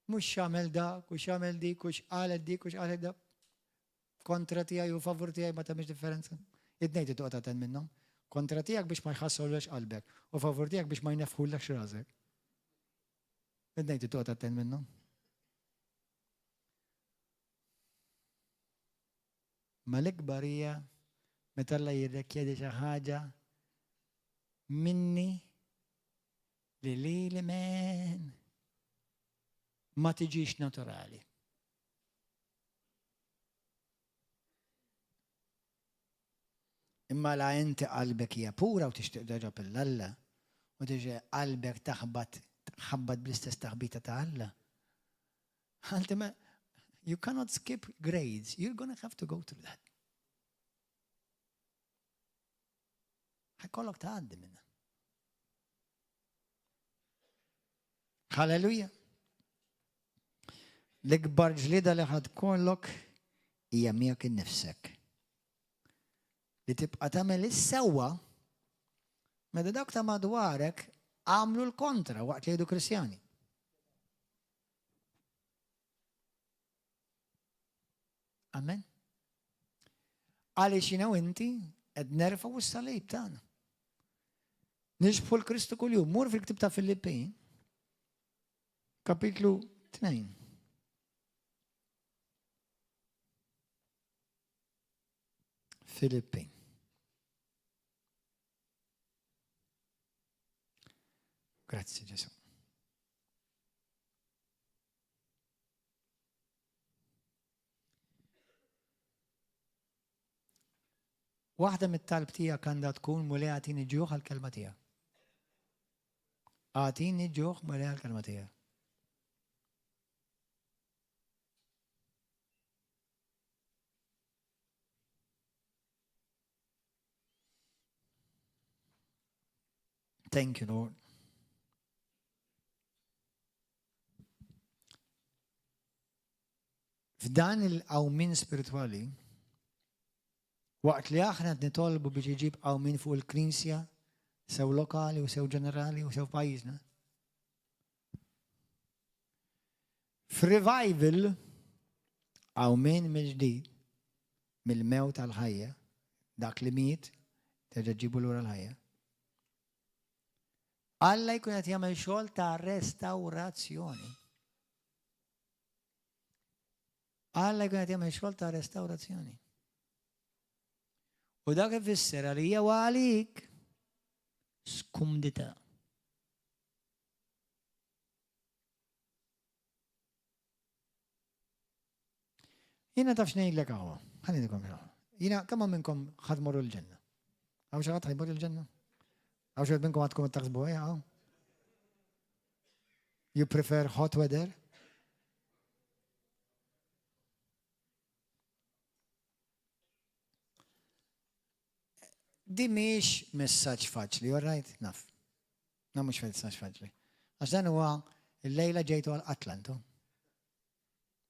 A: Mux xamel da, kux xamel di, kux qalet da. Kontra tijaj u favur tijaj ma tamiex differenza. Id-nejti tuqta ten minnom. Kontra tijak biex ma jħassollex qalbek. U favur tijak biex ma jnefħullek xrazek. Id-nejti tuqta ten minnom. Ma l-ikbar hija meta Alla jirrikjedi xi ħaġa minni li men ma tiġix naturali. Imma la inti qalbek hija pura u tixtieq terġa' lill-Alla u tiġi qalbek taħbad bl-istess taħbita ta' Alla. You cannot skip grades. You're going to have to go through that. ħajkollok tgħaddi minna. Halleluja. L-ikbar ġlieda li ħad kollok hija miegħek innifsek. Li tibqa' tagħmel is-sewwa meta dawk ta' madwarek għamlu l-kontra waqt li jgħidu Kristjani. Amen. Għaliex jiena u inti qed nerfgħu s-salib tagħna. Nixbħu l-Kristu kuljum. Mur fil-Ktieb ta' Filippin, kapitlu 2. Filippin. Grazzi Ġesu. Waħda mit-talb tiegħek għandha tkun mulej għatini ġuħ għall-kelma tiegħek. Għatini ġuħ mulej għall-kelma tiegħek. Thank you, Lord. F'dan il-qawmin spirituali, waqt li aħna nitolbu biex iġib qawmin fuq il-Knisja, sew lokali u sew ġenerali u sew pajjiżna. F'revival qawmin mill-ġdid mill-mewt tal-ħajja, dak li miet terġa' ġibu lura l-ħajja. Alla jkun qed jagħmel xogħol ta' restawrazzjoni. Alla jkun qed jagħmel xogħol ta' restawrazzjoni. U dak ifisser għalija u għalik skumdità. Jiena taf x'ngħidlek hawn, ħanidilkom hawn. Jiena kemm minnkom ħadmorru l-ġenna? Hawn xi ħadd ħajmur il-ġenna? Hawn xi minnkom għadkom taħsbu hawn? You prefer hot weather? Di miex messaġġ faċli, all right? Naf. Na mhux messaġġ faċli. Għax dan huwa il-lejla ġejtu għal Atlantu.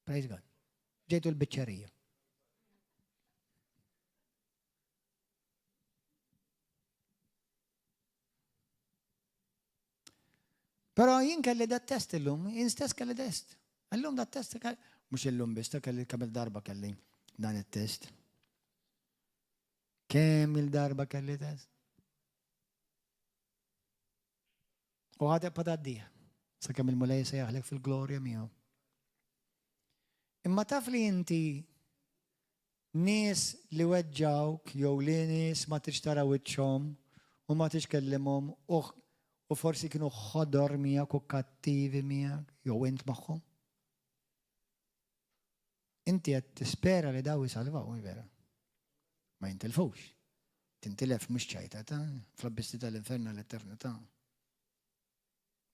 A: Praise God. Ġejtu l-biċċerija. Pero jien kelli dat test illum, jien stess kelli test. Illum dat test kelli, mux illum bista kelli kamil darba kelli dan il-test. Kemm il-darba kelli test? U għadja padaddija, sa kemm il-mulej se jaħlek fil-glorja miegħu. Imma taf li inti nies li weġġawk jew li nies ma tix tara wiċċhom u ma tix kellimhom u forsi kienu ħodor miegħek u kattivi miegħek jew int magħhom. Inti qed tispera li daw jisalvaw, vera. Ma jintilfux. Tintilef mhux ċajta ta' fl-abbisti tal-inferno l-eternità.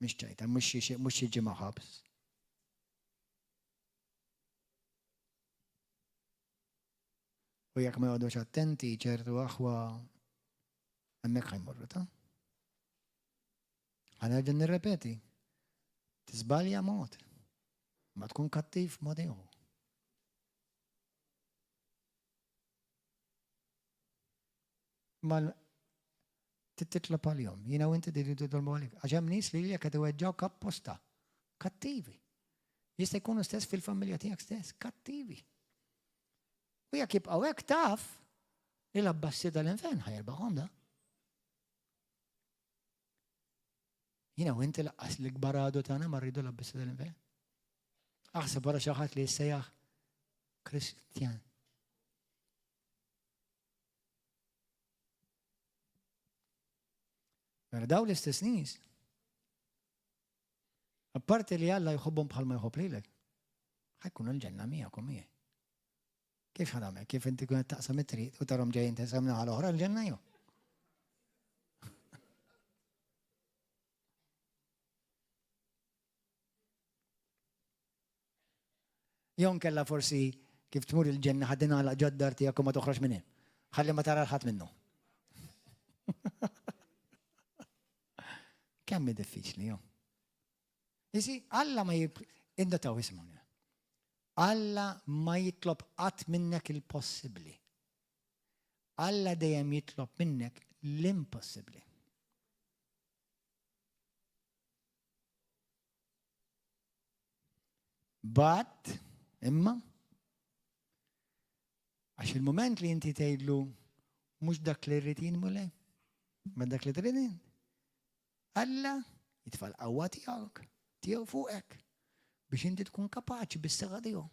A: Mhux ċajta, mhux jiġi maħabs. U jekk ma jgħodux attenti ċertu aħwa hemmhekk ħajmorru ta'. Ħanerġa' nirrepeti. Tiżbalja mod. Ma tkun kattiv mod ieħor. Mal titla pal-jom. Jina u inti diridu dolmu għalik. Għaxem nis li jek għadu għedġaw kapposta. Kattivi. Jista jkunu stess fil-familja tijak stess. Kattivi. U jek jibqaw ek taf, il-abbassi tal-infen ħajrbaħom da. Jina u inti laqqas li gbaradu tana marridu l-abbassi tal-infen. Aħseb wara xaħat li jissejjaħ Kristjan. Mela daw l-istess nies. Apparti li Alla jħobbhom bħal ma jħobb lilek. Ħajkunu l-ġenna miegħek u miegħi. Kif ħadamel? Kif inti kun taqsam it-triq u tarhom ġejjin tesamna għal oħra l-ġenna jew? Jew kella forsi kif tmur il-ġenna ħaddina għal ġoddar tiegħek u ma toħroġ minn hemm. Ħalli ma tara l-ħadd minnu. Kemm diffiċli, jo. Jisi, Alla ma inda taw ismuni. Alla ma jitlob qatt minnek il-possibbli. Alla dejjem jitlob minnek l-impossibbli. But, imma, għax il-moment li inti tgħidlu mhux dak li rrid jinmulej, ma dak li trid. Alla jitfall qawwa tiegħu fuqek biex inti tkun kapaċi bis-sega tiegħu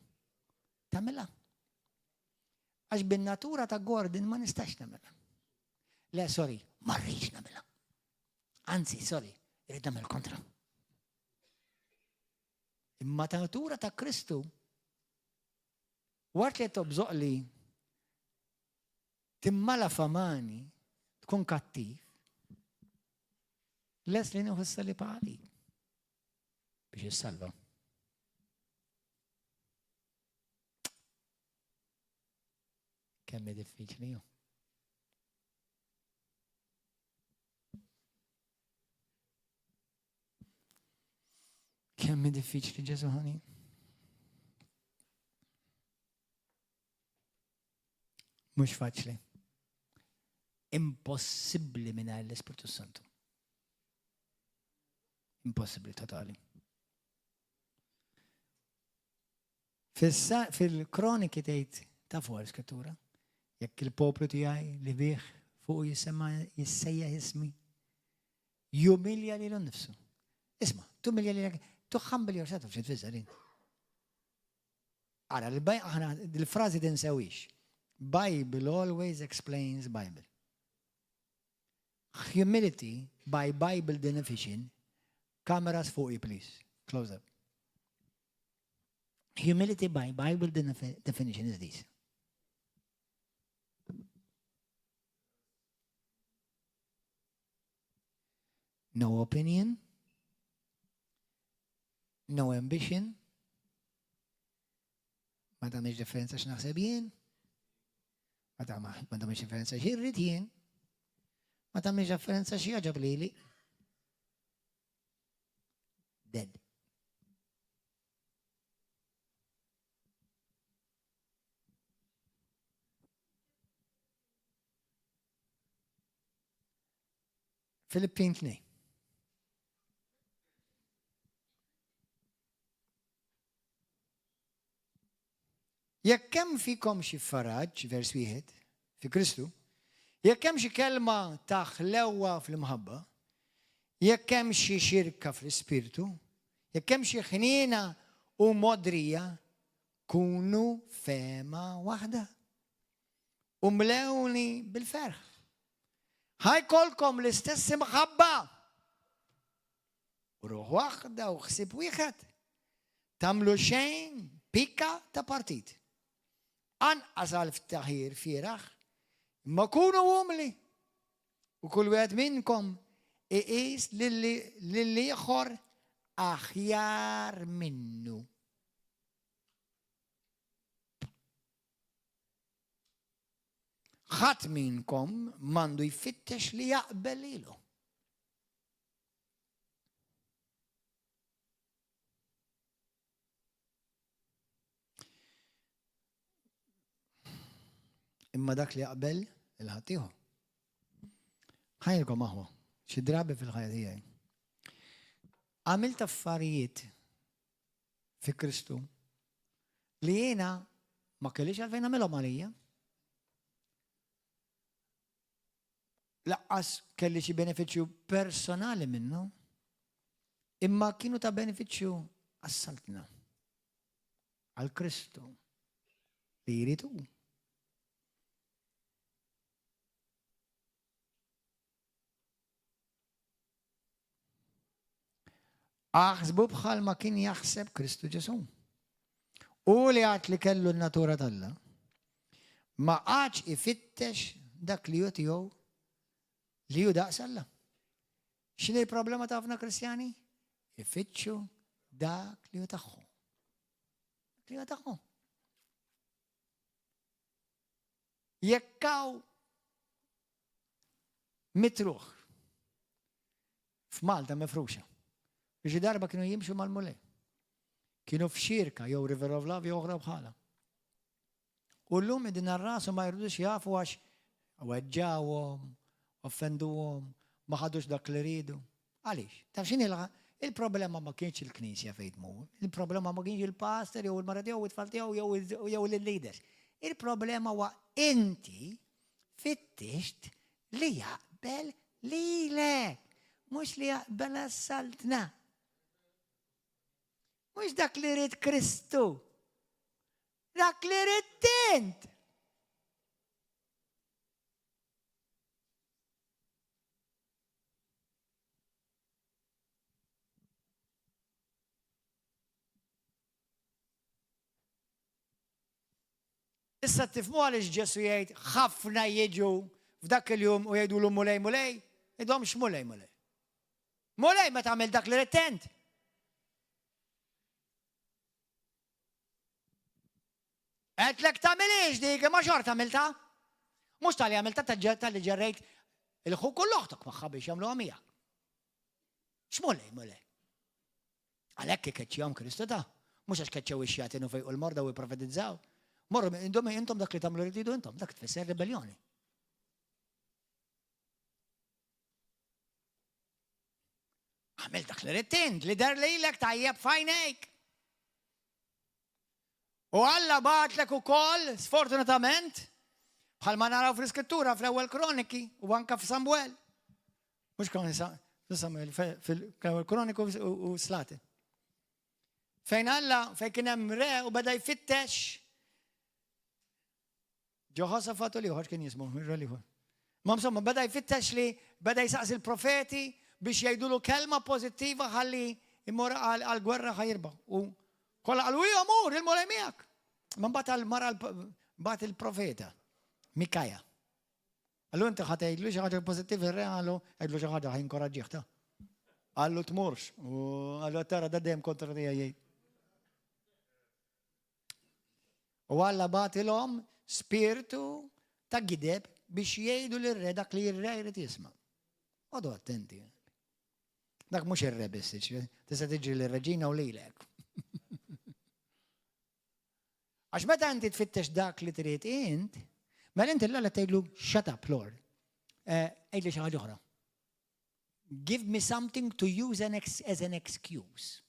A: tagħmilha. Għax bin-natura ta' Gordon ma nistax nagħmilha. Le, sorry, ma rridx nagħmilha. Anzi, sorry, irid nagħmel kontra. Imma ta' natura ta' Kristu waqt li tobżoq li timmala famani tkun kattiv. Les li nieħu s-salib għalik biex jissalva. Kemm diffiċli hu. Kemm diffiċli Ġesu ħani. Mhux faċli. Impossibbli mingħajr l-Ispiritu Santu. Impossibbli totali. Fil-kroniki tgħid ta' fuq l-Skrittura, jekk il-poplu tiegħi li bih fuq jissejjaħ ismi, jumilja lilu nnifsu. Isma', tumilja lilek, humble yourself xi tfisser int. Ara, il-frażi tinsewix. Bible always explains Bible. Humility by Bible definition. Cameras fuqi, please. Close up. Humility by Bible definition is this. No opinion, no ambition, ma tagħmilx differenza x'naħseb jien, ma tagħmilx differenza x'irrid jien, Ma tagħmilx differenza xi ħaġa lili. Dead. Filippin 2. Jekk hemm fikom xi faraġġ, vers wieħed, fi Kristu, jekk hemm xi kelma ta' ħlewwa fl-imħabba, jekk hemm xi xirka fl-ispirtu, jekk hemm xi ħniena u modrija, kunu fema waħda. U mlewni bil-ferħ. ħajkolkom l-istess imħabba. U ruħ waħda u ħsieb wieħed. Tamlu xejn pika ta' partit. Anqas għal ftaħir fieraħ, imma kunu umli. U kull wieħed minnkom iqis lill-ieħor aħjar minnu. ħadd minnkom m'għandu jfittex li jaqbel lilu. Imma dak li jaqbel il-ħadd ieħor. Ħajrkom aħwa, xi drabi fil-ħajja tiegħi. Għamilt affarijiet fi Kristu li jiena ma kellix għalfejn nagħmilhom għalija. Laqqas kelli xi benefiċċju personali minnu, imma kienu ta' benefiċċju għas-saltna għal Kristu li jridu. Aħsbu bħal ma kien jaħseb Kristu Ġesu. U li għad li kellu n-natura talla, ma għadx ifittex dak li ju tiegħu li ju daqsalla. X'inhi l-problema ta' ħafna Kristjani? Ifittxu dak li ju tagħhom. Dak li ju tagħhom. Jekkaw mitruħ f'Malta mefruxa. Biex darba kienu jimxu mal-mulej. Kienu f'xirka, jew River of Love, jew oħra bħala. U l-lum id-din ar-rasu ma jirdux jafu għax weġġawhom, offenduhom, ma ħadux dak li ridu. Għaliex? Taf x'inhi il-problema ma kienx il-Knisja fejn tmur. Il-problema ma kienx il-pastor, jew il-mara tiegħu, it-tfal tiegħu, jew il-leaders. Il-problema huwa inti fittixt li jaqbel lilek, mhux li jaqbel għas-saltna. Mux dak li rrid Kristu. Dak li rrid int. Issa tifmu għaliex Ġesu jgħid ħafna jiġu f'dak il-jum u jgħidu mulej mulej, idhomx mulej mulej. Mulej ma tagħmel dak li rrid int. Għetlek tamiliex dik, ma xorta għamilta? Mux tal-li għamilta tal-li ġerrejt il-ħu kulloħtok maħħa biex jamlu għamija. X'mullej, mullej. Għalek keċċijom Kristu ta' mux għax keċċew ix-xjatinu fejqu l-morda u jiprofetizzaw. Morru, intom dak li tamlu rridu intom, dak tfisser rebellioni. Għamil dak li rrittint, li dar li l-ek tajjeb fajnejk. U Alla batlek ukoll, sfortunatament, bħalma naraw fl-Iskrittura fl-ewwel Kroniki u anke f'Samwel. Mhux Samuel, fil-ewwel Kroniku u Slati. Fejn Alla fejn kien hemm re u beda jfittex Ġeħoṣafat u liħor kien jismu, liħor. Ma insomma, beda jfittex li beda jsaqsi il-profeti biex jgħidulu kelma pożittiva ħalli imur għal-gwerra ħajirba. U kolla għallu jgħamur, il-mulej miegħek. Ma mbagħad il-profeta, Mikaja. Għallu inti ħat jgħidlu xi ħaġa pożittiva ir-re għallu jgħidlu xi ħaġa ħinkoraġġih ta'. Għallu tmurx u għallu tara da dejjem kontra tiegħi. U Alla bagħtilhom spiritu ta' gideb biex jgħidu lir-re dak li r-re jrid jisma'. Għodu attenti. Dak mux il-rebessiċ, tista tiġi l-reġina u lilek. Għax meta inti tfittex dak li trid int, mela inti l-għala tgħidlu shut up, Lord. Għidli xi ħaġa oħra. Give me something to use as an excuse.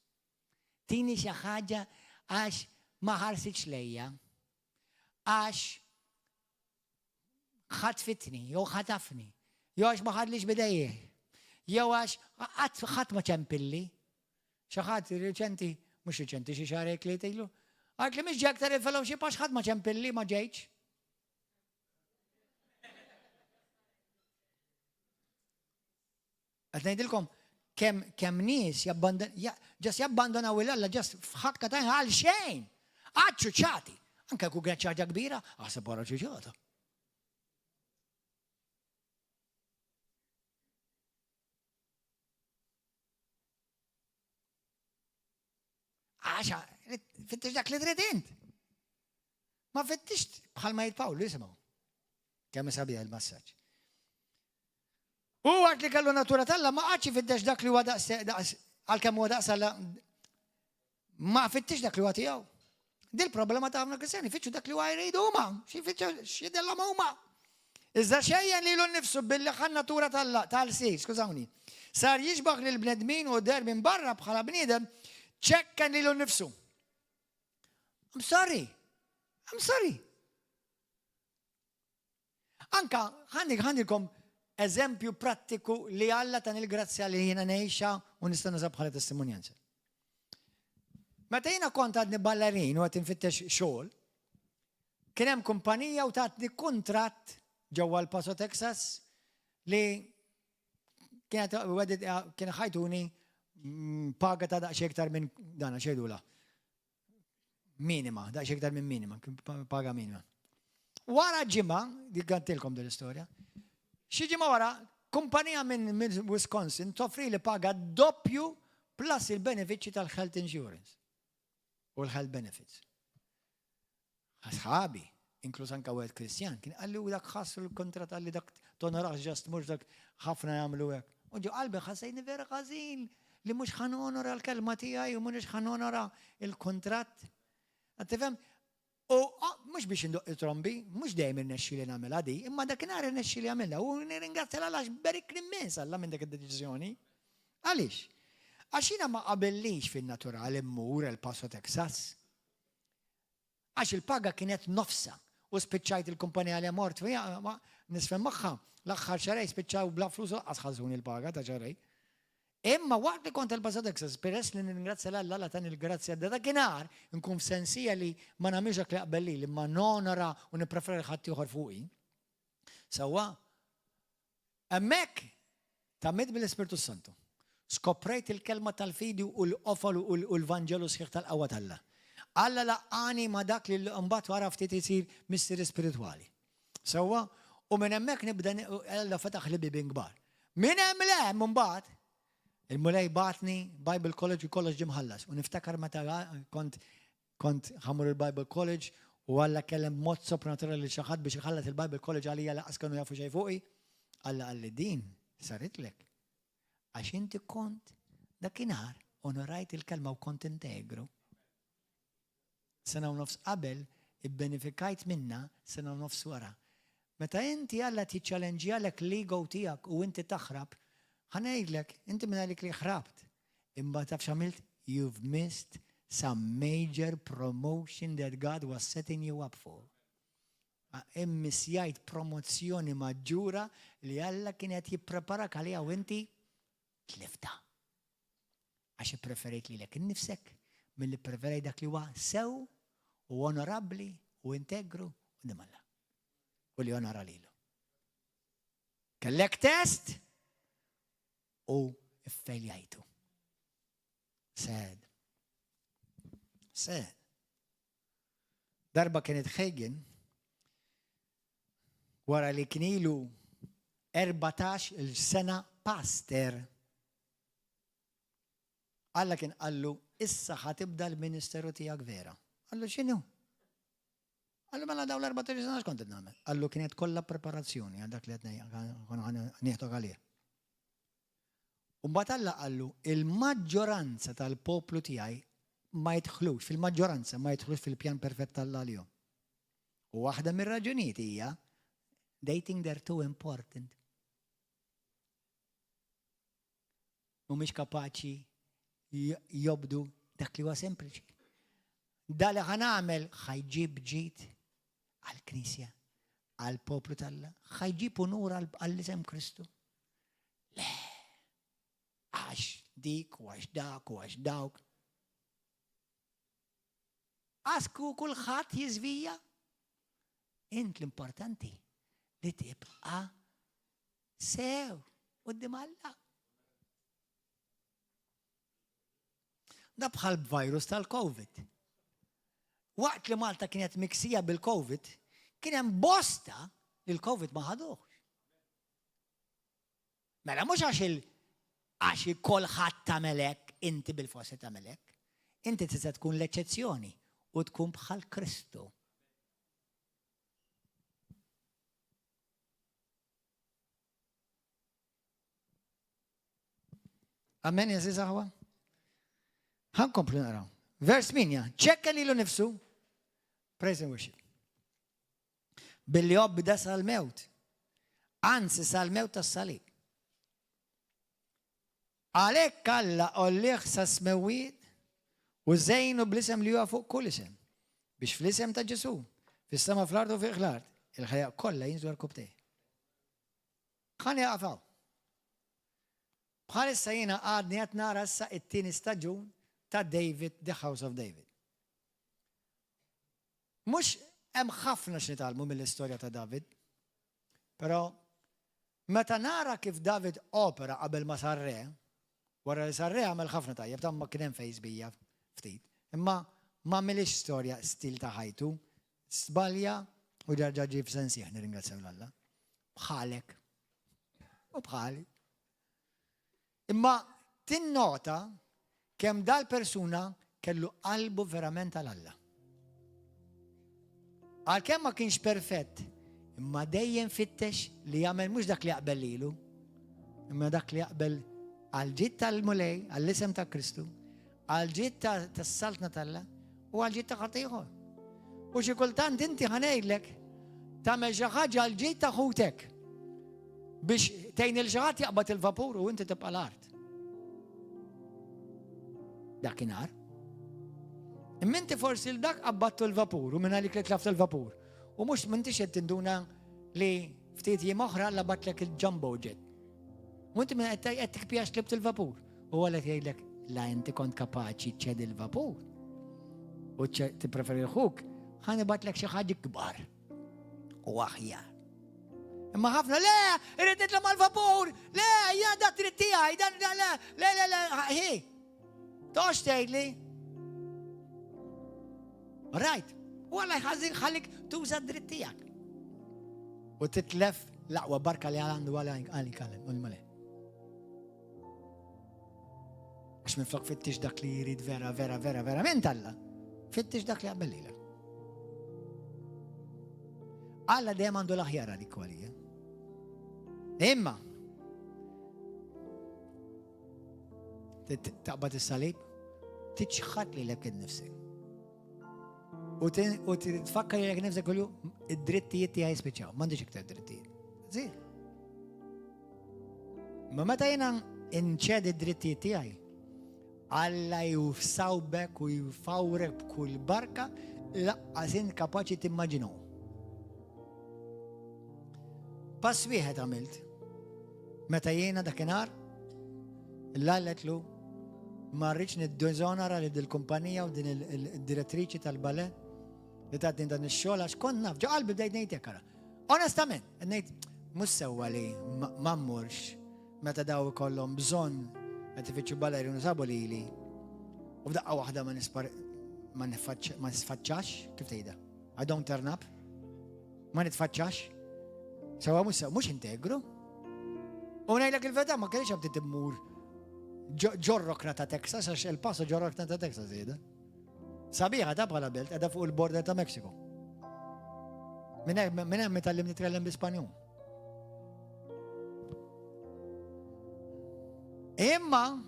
A: Tini xi ħaġa għax ma ħarsitx lejja, għax ħatfitni, jew ħatafni, jew għax ma ħadlix bidejjeh, jew għax ħadd ma ċempilli. Xi ħadd riċenti, mhux riċenti xi xarek li tgħidlu, għart li mhix ġektar il-fellowship għax ħadd ma ċempilli ma ġejtx. Qed ngħidilkom kemm nies jabbandonaw il-Alla ġast f'ħakka ta' għal xejn. Għad ċuċċati. Anke ku kienet ċaġa kbira, għasab wara ċuċċata. Għaxa, fittix dak li trid int. Ma fittix bħal ma jitpawlu jisimgħu. Kemm sabiħ il-massaġġ. U għart li kellu natura talla ma għadx fittex dak li huwa għal-kemm huwa daqs ma fittix dak li huwa tiegħu. Dil problema ta' għamna kristjani, fitxu dak li huwa jridu huma, x'jidella ma huma. Iżda xejjen lilu nnifsu billi ħan natura tal-sej, skużawni. Sar jiġbaħ lil bnedmin u der minn barra bħala bniedem, ċekkan lilu nnifsu. I'm sorry. Anka ħandikom eżempju prattiku li Alla tan il-grazzja li jiena ngħixha u nista' nuża bħala testimonjanza. Meta jiena kont għadni ballarin u qed infittex xogħol, kien hemm kumpanija u tatni kuntratt ġewwa l-Paso Texas li kien ħajtuni paga ta' daqsxejn iktar minn dana xejdula. Minima, daqsxejn iktar minn minima, paga minima. Wara ġimgħa, diggantilkom dil-istorja, xi ġimgħa wara, kumpanija minn Wisconsin toffri li paga doppju plus il-benefiċċji tal-health insurance u l-health benefits. Ħasħabi, inkluż anke wieħed Kristjan, kien qalli u dak ħassu l-kontrat għalli dak tonorax ġast mhux dak ħafna jagħmlu hekk. U ġew qalbi ħassejni vera ħażin li mhux ħanonora l-kelma tiegħi u mhux ħanonora il-kontratt. Tifhem? U mhux biex indoq it-trombi, mhux dejjem irnexxi li nagħmilha di, imma dakinhar irnexxi li għamilha u nirringrazzja għax berik immens Alla minn dak id-deċiżjoni. Għaliex? Għax jiena ma qabellix fin-naturali mmur il-Paso Texas. Għax il-paga kienet nofsa u spiċċajt il-kumpanija li mort nisfem magħha l-aħħar xarej spiċċaw bla flus laqas ħażuni il-paga ta' xarej. Imma waqt li kont il-Paso Texas, peress li ningrazzja l-Alla tan il-grazzja da dakinhar nkun f'sensija li ma nagħmilx dak li qabelli li ma nonora u nippreferi ħadd ieħor fuqi. Sewwa hemmhekk tammit bil-Ispirtu Santu. Skoprejt il-kelma tal-fidi u l-qofol u l-Vanġelu sħiħ tal-qawwa tal-Alla. Alla laqqani ma dak li mbagħad wara ftit isir misteri spiritwali. Sewwa u minn hemmhekk nibda Alla fetaħ li bibin kbar. Minn hemm le mbagħad il-mulej batni Bible College u kollox ġimħallas. U niftakar meta kont ħamur il-Bible College u Alla kellem mod sopranaturali xi ħadd biex iħallas il-Bible College għalija laqas kienu jafu xejn fuqi. Alla qalli din saritlek. Għax inti kont dakinhar onorajt il-kelma u kont integru. Sena u nofs qabel ibbenefikajt minna sena u nofs wara. Meta inti Alla tiċċalenġjalek l-ego tiegħek u inti taħrab, ħanejdlek, inti minn għalik li ħrabt. Imma taf x'għamilt? You've missed some major promotion that God was setting you up for. Immissjajt promozzjoni maġġura li Alla kienet jippreparak għalija u inti tlifta. Għax preferejt li l-ek nifsek mill-li preferejt dak li huwa sew u onorabli u integru u dimalla. U li onora lilu. Kellek test u iffejljajtu. Sad. Darba kienet Hagen wara li kienilu 14 il-sena pastor. Alla kien qallu, issa ħatibda l-ministeru tiegħek vera. Qallu x'inhu? Qallu mela dawn l-14 sena x'kont qed nagħmel? Qallu kienet kollha preparazzjoni għal dak li qed nieħdu għalih. U mbagħad Alla qallu il-maġġoranza tal-poplu tiegħi ma jidħlux, fil-maġġoranza ma jidħlux fil-pjan perfett tal-Alla għalihom. U waħda mir-raġunijiet hija they think they're too important. Mhumiex kapaċi jobdu dak li huwa sempliċi. Dali ħanamel ħajġib ġid għall-Knisja, għall-poplu tal-Alla, ħajġib unur għall-isem Kristu. Le, għax dik, u għax dak, u għax dawk. Għasku kulħadd jiżvija. Int l-importanti li tibqa' sew quddiem Alla. Da bħal virus tal-COVID. Waqt li Malta kienet miksija bil-COVID, kien hemm bosta li l-COVID ma ħaduhx. Mela mhux għax kulħadd tagħmel hekk, inti bil-forsi tagħmel hekk. Inti tista' tkun l-eċċezzjoni u tkun bħal Kristu. Amen, ja saħwa? Ħankomplu naraw. Vers 8, ċekka lilu nifsu, praise and worship. Billi obbida sal-mewt, anzi sal-mewt tas-salib. Għalhekk Alla olliħ sa smewiet u żejnu bl-isem li huwa fuq kull isem biex fl-isem ta' Ġesu, fis-sema fl-ard u fuq l-ard, il-ħajja kollha jinżlu l-kubtej. Ħani jaqfaw. Bħalissa jiena għadni qed nara issa it-tieni staġun ta' David, The House of David. Mhux hemm ħafna x'nitalmu mill-istorja ta' David, però meta nara kif David opera qabel ma sar re, wara li sar re għamel ħafna tajjeb, ta' ma kien hemm fejsbija ftit. Imma ma għamilx storja stil ta' ħajtu, żbalja u ġarġa ġie f'sensieħ nirringrazzjaw l-Alla. Bħalek u bħali. Imma tinnota kemm dal-persuna kellu qalbu verament għal-Alla. Għalkemm ma kienx perfett, imma dejjem fittex li jagħmel mhux dak li jaqbel lilu, imma dak li jaqbel għal-ġid tal-mulej, għall-isem ta' Kristu, għal-ġid tas-saltna tal-Alla u għal-ġid ta' ħadd ieħor. U xi kultant inti ħanejdlek tagħmel xi ħaġa għal-ġid ta' ħutek biex tgħin il xi ħadd jaqbad il-vapur u inti tibqa' l-art. Dakinhar. Imminti forsi l-dak qabbattu l-vapur u minna li klet lafta l-vapur. U mux mintix qed tinduna li ftit jiem oħra la batlek il-jumbo jet. U inti minna qed tikpjax tlibt il-vapur. U għalek jgħidlek, la inti kont kapaċi ċed il-vapur. U tippreferi l-ħuk, ħani batlek xi ħaġa kbar. U aħjar. Imma ħafna, le, irrid nitla mal-vapur, le, jgħan da trid tiegħi, le, ħi. Tox tgħidli. Right. U għalla jħazin ħallik tuża dritt tiegħek. U titlef l-aqwa barka li għandu għalli kallem, u l-male. Għax minn flok fittix dak li jrid verament Alla. Fittix dak li għabbel lilek. Alla dejjem għandu l-aħjar għalik għalija. Imma taqbad is-salib, tiċħat li l-ek nifsek. U tfakkar li l-ek nifsek kullu id-drittijiet tiegħi spiċċaw, m'għandix iktar drittijiet. Zih. Ma meta jiena inċed id-drittijiet tiegħi, Alla jufsawbek u jfawrek b'kull barka laqqas int kapaċi timmaġinaw. Pass wieħed għamilt. Meta jiena dakinhar, l-għalletlu ma rridx niddonora li dil-kumpanija u din id-direttriċi tal-ballet li ta' din dan ix-xogħol għax kont naf, ġo qalbi bdejt ngħid hekk ara. Onestament, ngħid mhux sewwa li ma mmurx meta daw ikollhom bżonn qed ifittxu balleri u nisabu lili u f'daqqa waħda ma nisfaċċax, kif tgħidha? I don't turn up. Ma nitfaċċax. Sewa mhux integru. U ngħidlek il-verità ma kellix bdiet immur ġorrokra ta' Texas, għax il-passo ġorrokra ta' Texas jgħida. Sabiħa ta' bħala belt, edha fuq il-border ta' Mexico. Minn hemm mitallim nitkellem bl-Ispanjol. Imma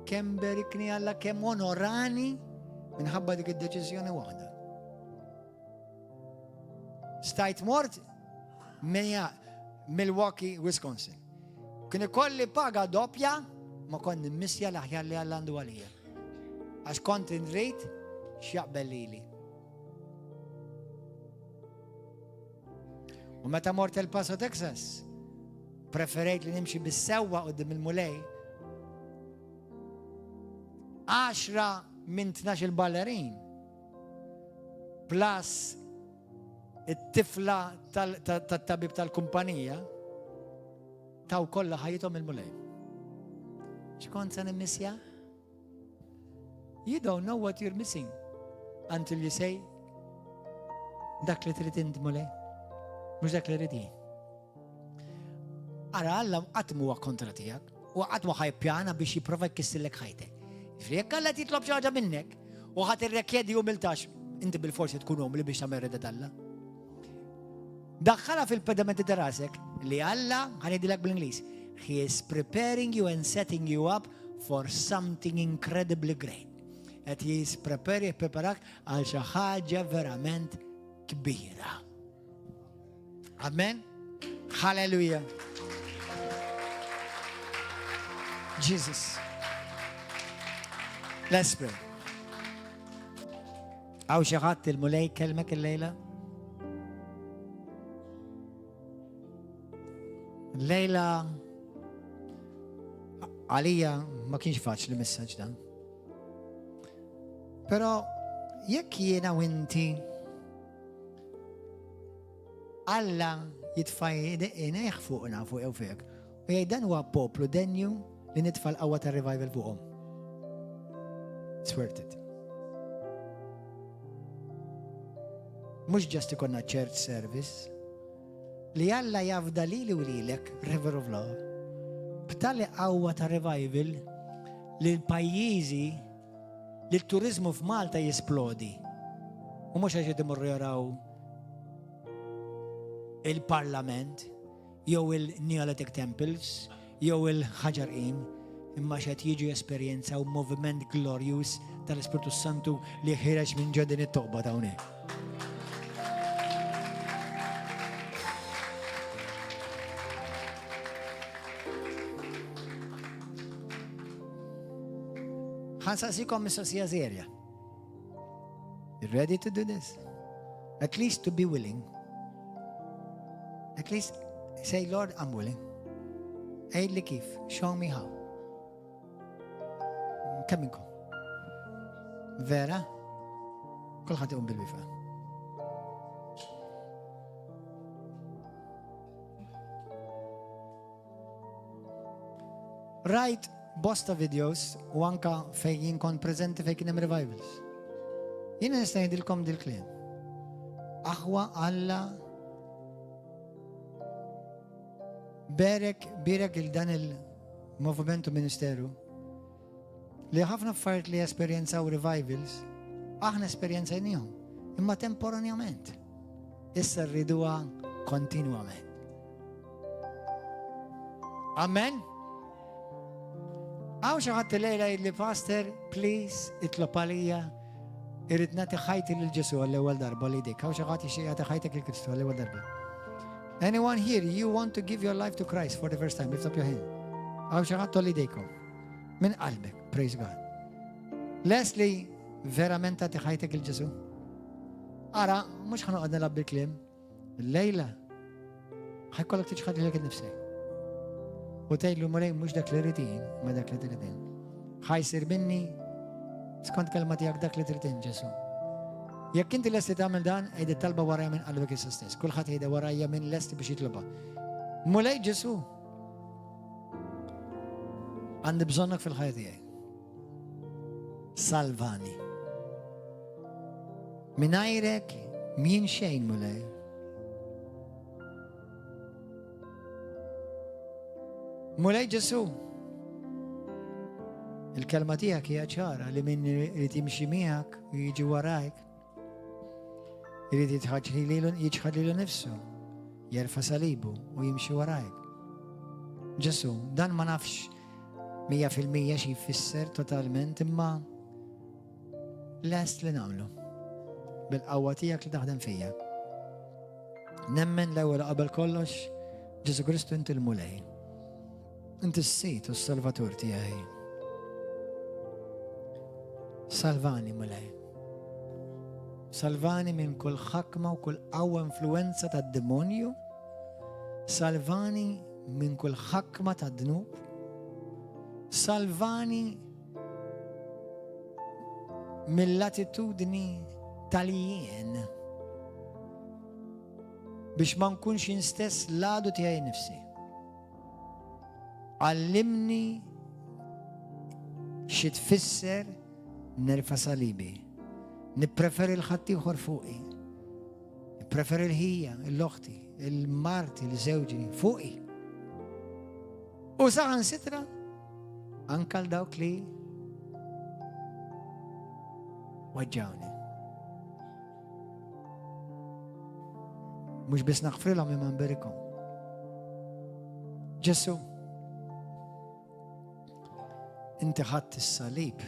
A: kemm berikni Alla kemm onorani minħabba dik id-deċiżjoni waħda. Stajt mort Milwaukee, Wisconsin. Kien ikolli paga doppja ma kont nimmissja l-aħjar li Alla għandu għalija. Għax kont nrid x'jaqbel lili. U meta mort El Paso, Texas, preferejt li nimxi bis-sewwa qudiem il-mulej 10 minn 12 ballerin plus it-tifla tat-tabib tal-kumpanija taw kollha ħajjithom il-mulej. X'kont se nimmissja? You don't know what you're missing until you say dak li trid inti mulej. Mhux dak li ridi. Ara Alla qatt huwa kontra tiegħek u qatt ma ħajpjana biex jipprova jkissillek ħajtek. Jekk Alla titlob xi ħaġa minnek u ħadd irrekjedi umiltax, inti bil-forsi tkun umli biex tagħmel rida Alla. Daħħalha fil-pedamenti ta' rasek li Alla ħanidilek bl-Ingliż. He is preparing you and setting you up for something incredibly great. Et he is preparak għal xi ħaġa verament kbira. Amen. Hallelujah. Jesus. Let's pray. Għaw xi ħadd il-mulej kelmek il-lejla? Lejla għalija ma kienx faċli messaġġ dan. Però jekk jiena u inti Alla jitfaj inejħ fuqna fuq jew fek. U jgħid dan huwa poplu denju li nitfal qawwa ta' revival fuqhom. It's worth it. Mhux ġast ikonna church service li Alla jafda lili u lilek river of love. B'tali qawwa ta' revival li l-pajjiżi li l-turizmu f'Malta jisplodi. U mhux għax imorru jaraw il-Parlament, jew il-Neolithic Temples, jew il-ħaġarqin, imma xed jiġu esperjenzaw moviment glorious tal-Ispirtu Santu li ħireġ minn ġodin it-toqba ta' hawnhekk. Ħansaqsikom mistoqsija serja. You ready to do this? At least to be willing. At least say, Lord, I'm willing. Eid li kif, show me how. Kemm minkom? Vera? Kulħadd iqum bil-wifa. Rajt bosta videos u anka fejn jien kont preżenti fejn kien hemm revivals. Jien nista' ngħidilkom dil-kliem. Aħwa Alla birek il-dan il-movimentu ministeru li ħafna affarijiet li esperjenzaw revivals, aħna esperjenzajnihom, imma temporanjament. Issa rriduha kontinwament. Amen? Għaw xi ħadd lejla jgħidli pastor, please itlob għalija irrid nagħti ħajti lil Ġesu għall-ewwel darba li dik. Għaw xi ħadd jixtieq jagħti ħajtek lil Kristu għall-ewwel darba. Anyone here, you want to give your life to Christ for the first time? Lift up your hand. Għaw xi ħadd tolli dejkom. Min qalbek, praise God. Leslie, verament tagħti ħajtek lil Ġesu? Ara, mhux ħanoqgħod nilgħab bil-kliem. Lejla, ħajkollok tiġi ħadd lilek innifsek. U tgħidlu mulej mhux dak li ridin, ma dak li tridin. Ħajsir minni skont kelma tiegħek dak li tridin Ġesu. Jekk inti lesti tagħmel dan, għid talba warajja minn qalbek issa stess. Kulħadd jgħidha warajja minn lesti biex jitlobha. Mulej Ġesu. Għandi bżonnok fil-ħajja tiegħi. Salvani. Minajrek min xejn mulej. Mulej Ġesu. Il-kelma tiegħek hija ċara li min irid jimxi miegħek u jiġi warajk. Irid jiġħad lilu nifsu, jerfa salibu u jimxi warajk. Ġesu, dan ma nafx 100% xi jfisser totalment imma lest li nagħmlu bil-qawwa tiegħek li taħdem fija. Nemmen l-ewwel qabel kollox Ġesu Kristu inti l-mulej. Inti s-sit u s-salvatur tiegħi. Salvani mulej. Salvani minn kull ħakma u kull qawwa influenza tad-demonju. Salvani minn kull ħakma tad-dnub. Salvani mill-attitudni tal-jien biex ma nkunx instess l-għadu tiegħi nifsi. Għallimni xi tfisser nerfa' salibi. Nippreferi l-ħadd ieħor fuqi. Nippreferi l-ħija, l-oħti, il-marti, l-żewġi fuqi. U saħansitra anke l dawk li waġġawni. Mhux biss naħfrilhom imma nberikhom. Ġesu, inti ħadd is-salib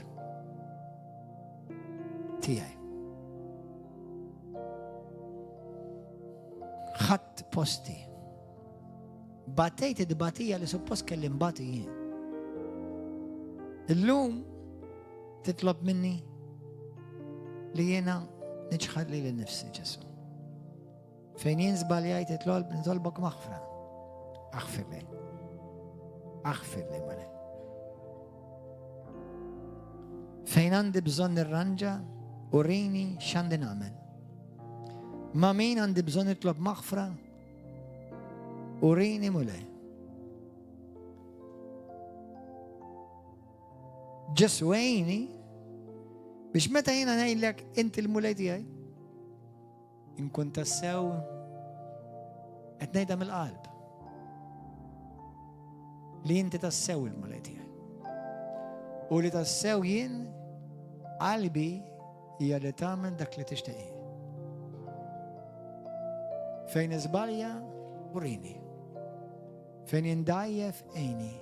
A: tiegħi. Ħadd posti. Batejt id-batija li suppost kelli nbati jien. Illum titlob minni li jiena niġħad li l-nifsi Ġesu. Fejn jien żbaljajt nitolbok maħfra. Aħfir li male. Fejn għandi bżonn nirranġa urini x'għandi nagħmel. Ma' min għandi bżonn nitlob maħfra urini mulej. Ġesu għajni biex meta jiena ngħidlek inti l-mulej tiegħi inkun tassew qed ngħidha mill-qalb li inti tassew il-mulej tiegħi. U li tassew jien qalbi hija li tagħmel dak li tixtieq. Fejn iżbalja urini. Fejn indajjef għajni.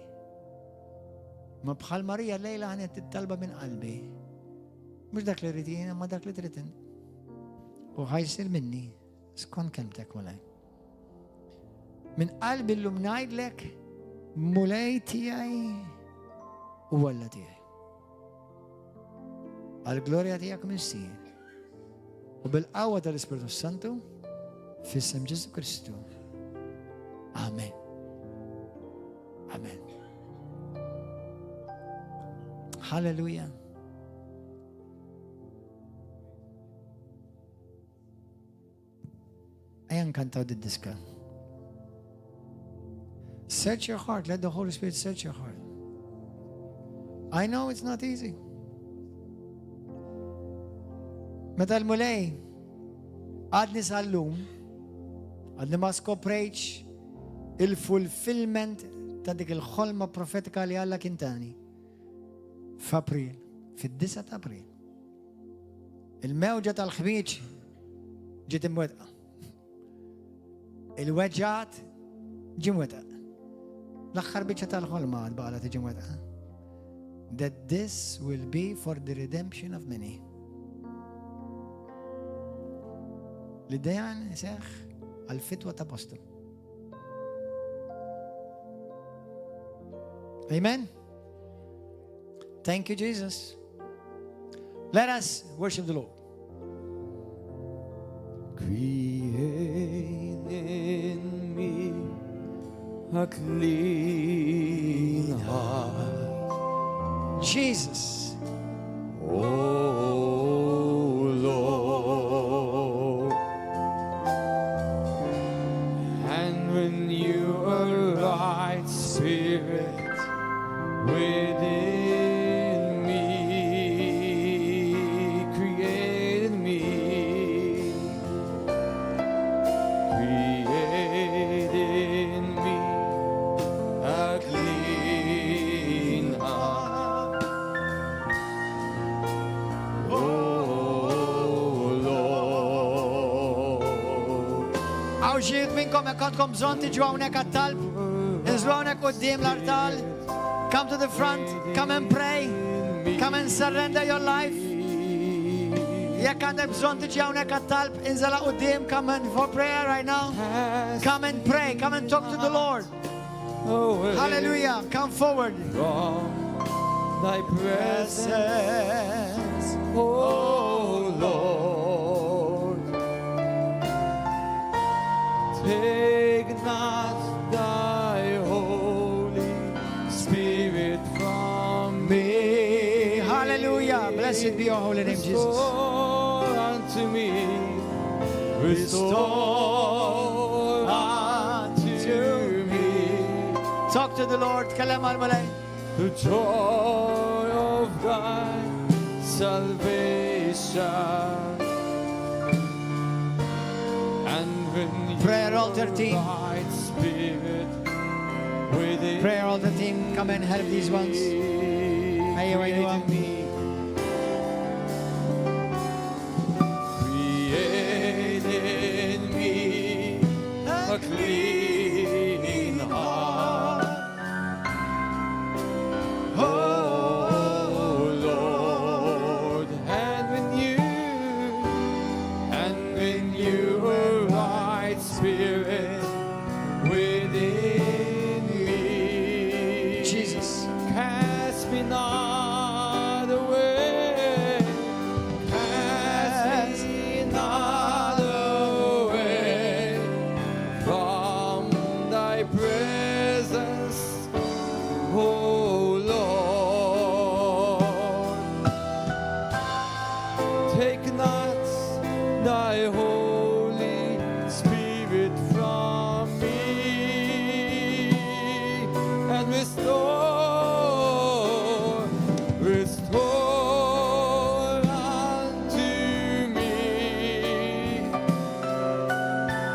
A: Ma bħal Marija lejla ħanet tittalba minn qalbi. Mhux dak li rrid jien, ma dak li trid int. U ħajsir minni skont kelmtek mulej. Min qalbi llum ngħidlek mulej tiegħi u Alla tiegħi. Għall-glorja tiegħek missier. U bil-qawwa tal-Ispiritu Santu f'isem Ġesu Kristu. Amen. Amen. Hallelujah. Ejja nkantaw did-diska. Search your heart. Let the Holy Spirit search your heart. I know it's not easy. Meta l-mulej għadni sal-lum, għadni ma skoprejċ il-fulfillment ta' dik il-ħolma profetika li Alla kintani. F'April, fid-9 ta' April. Il-mewġa tal-ħbieġ ġiet imwedqa. Il-weġġat ġie mwedqa. L-aħħar biċċa tal-ħolma għadbaqla tiġi mwedqa. That this will be for the redemption of many. L-iddejan seħ għal-fitwa ta' postu. Amen? Thank you, Jesus. Let us worship the Lord.
B: Create in me a clean heart,
A: Jesus.
B: oh Lord. And when you are right spirit within me, create in me, create in me a clean heart, oh Lord.
A: Għaw ġiet minnkom jekk għandkom bżonn tiġu hawnhekk għat-talb, inżlu hawnhekk quddiem l-artal, Come to the front. Come and pray. Come and surrender your life. Jekk għandek bżonn tiġi hawnhekk għat-talb, inżala quddiem, come in for prayer right now. Come and pray. Come and talk to the Lord. Hallelujah. Come forward.
B: From thy presence, oh Lord, take not thy Holy Spirit from me.
A: Hallelujah. Blessed be your holy name, Jesus.
B: Restore unto me, restore unto me
A: Talk to the Lord. Tkellem għal-Mulej.
B: the joy of thy salvation. And when
A: Prayer altar team.
B: right spirit within
A: Prayer altar team, come and help these ones. Ayun, ayun.
B: Create in me a clean heart, oh Lord. And when you a right spirit within me,
A: Jesus.
B: cast me not away, cast me not away from thy presence, oh Lord. Take not thy Holy Spirit from me, and restore unto me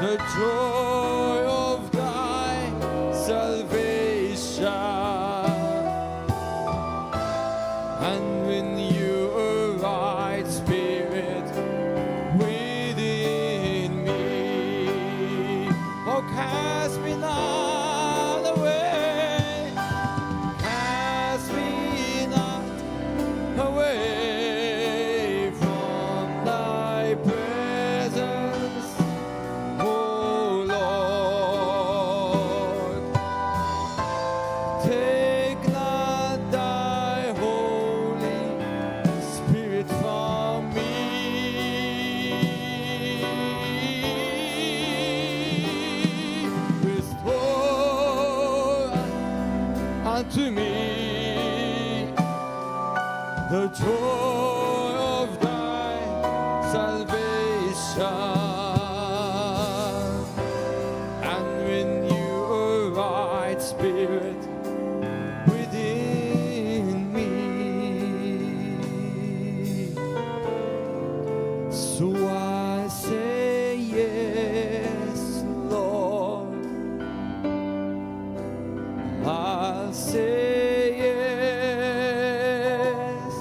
B: the joy of thy salvation. And when you a right spirit within me, oh, cast me not away, cast me not away from thy presence, oh Lord. Take not thy Holy Spirit from me. Restore unto me the joy of thy salvation. And when you a right spirit within me, so I say yes, Lord. I'll say yes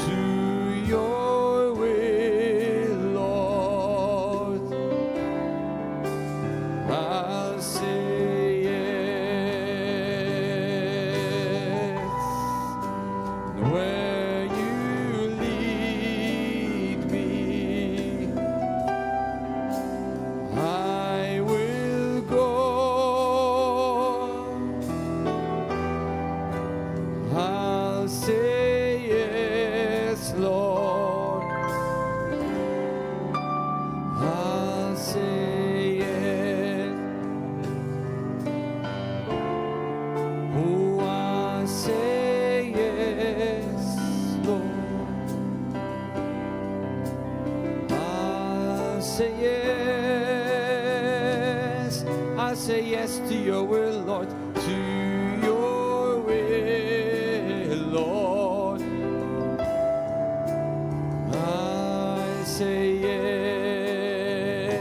B: to your will, Lord. I'll say yes. Where you lead me, I will go. I'll say yes, Lord. I'll say yes. Oh, I'll say yes, Lord. I'll say yes. I'll say yes to your will, Lord. To your will, Lord. I say yes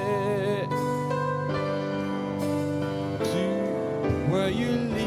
B: to where you lead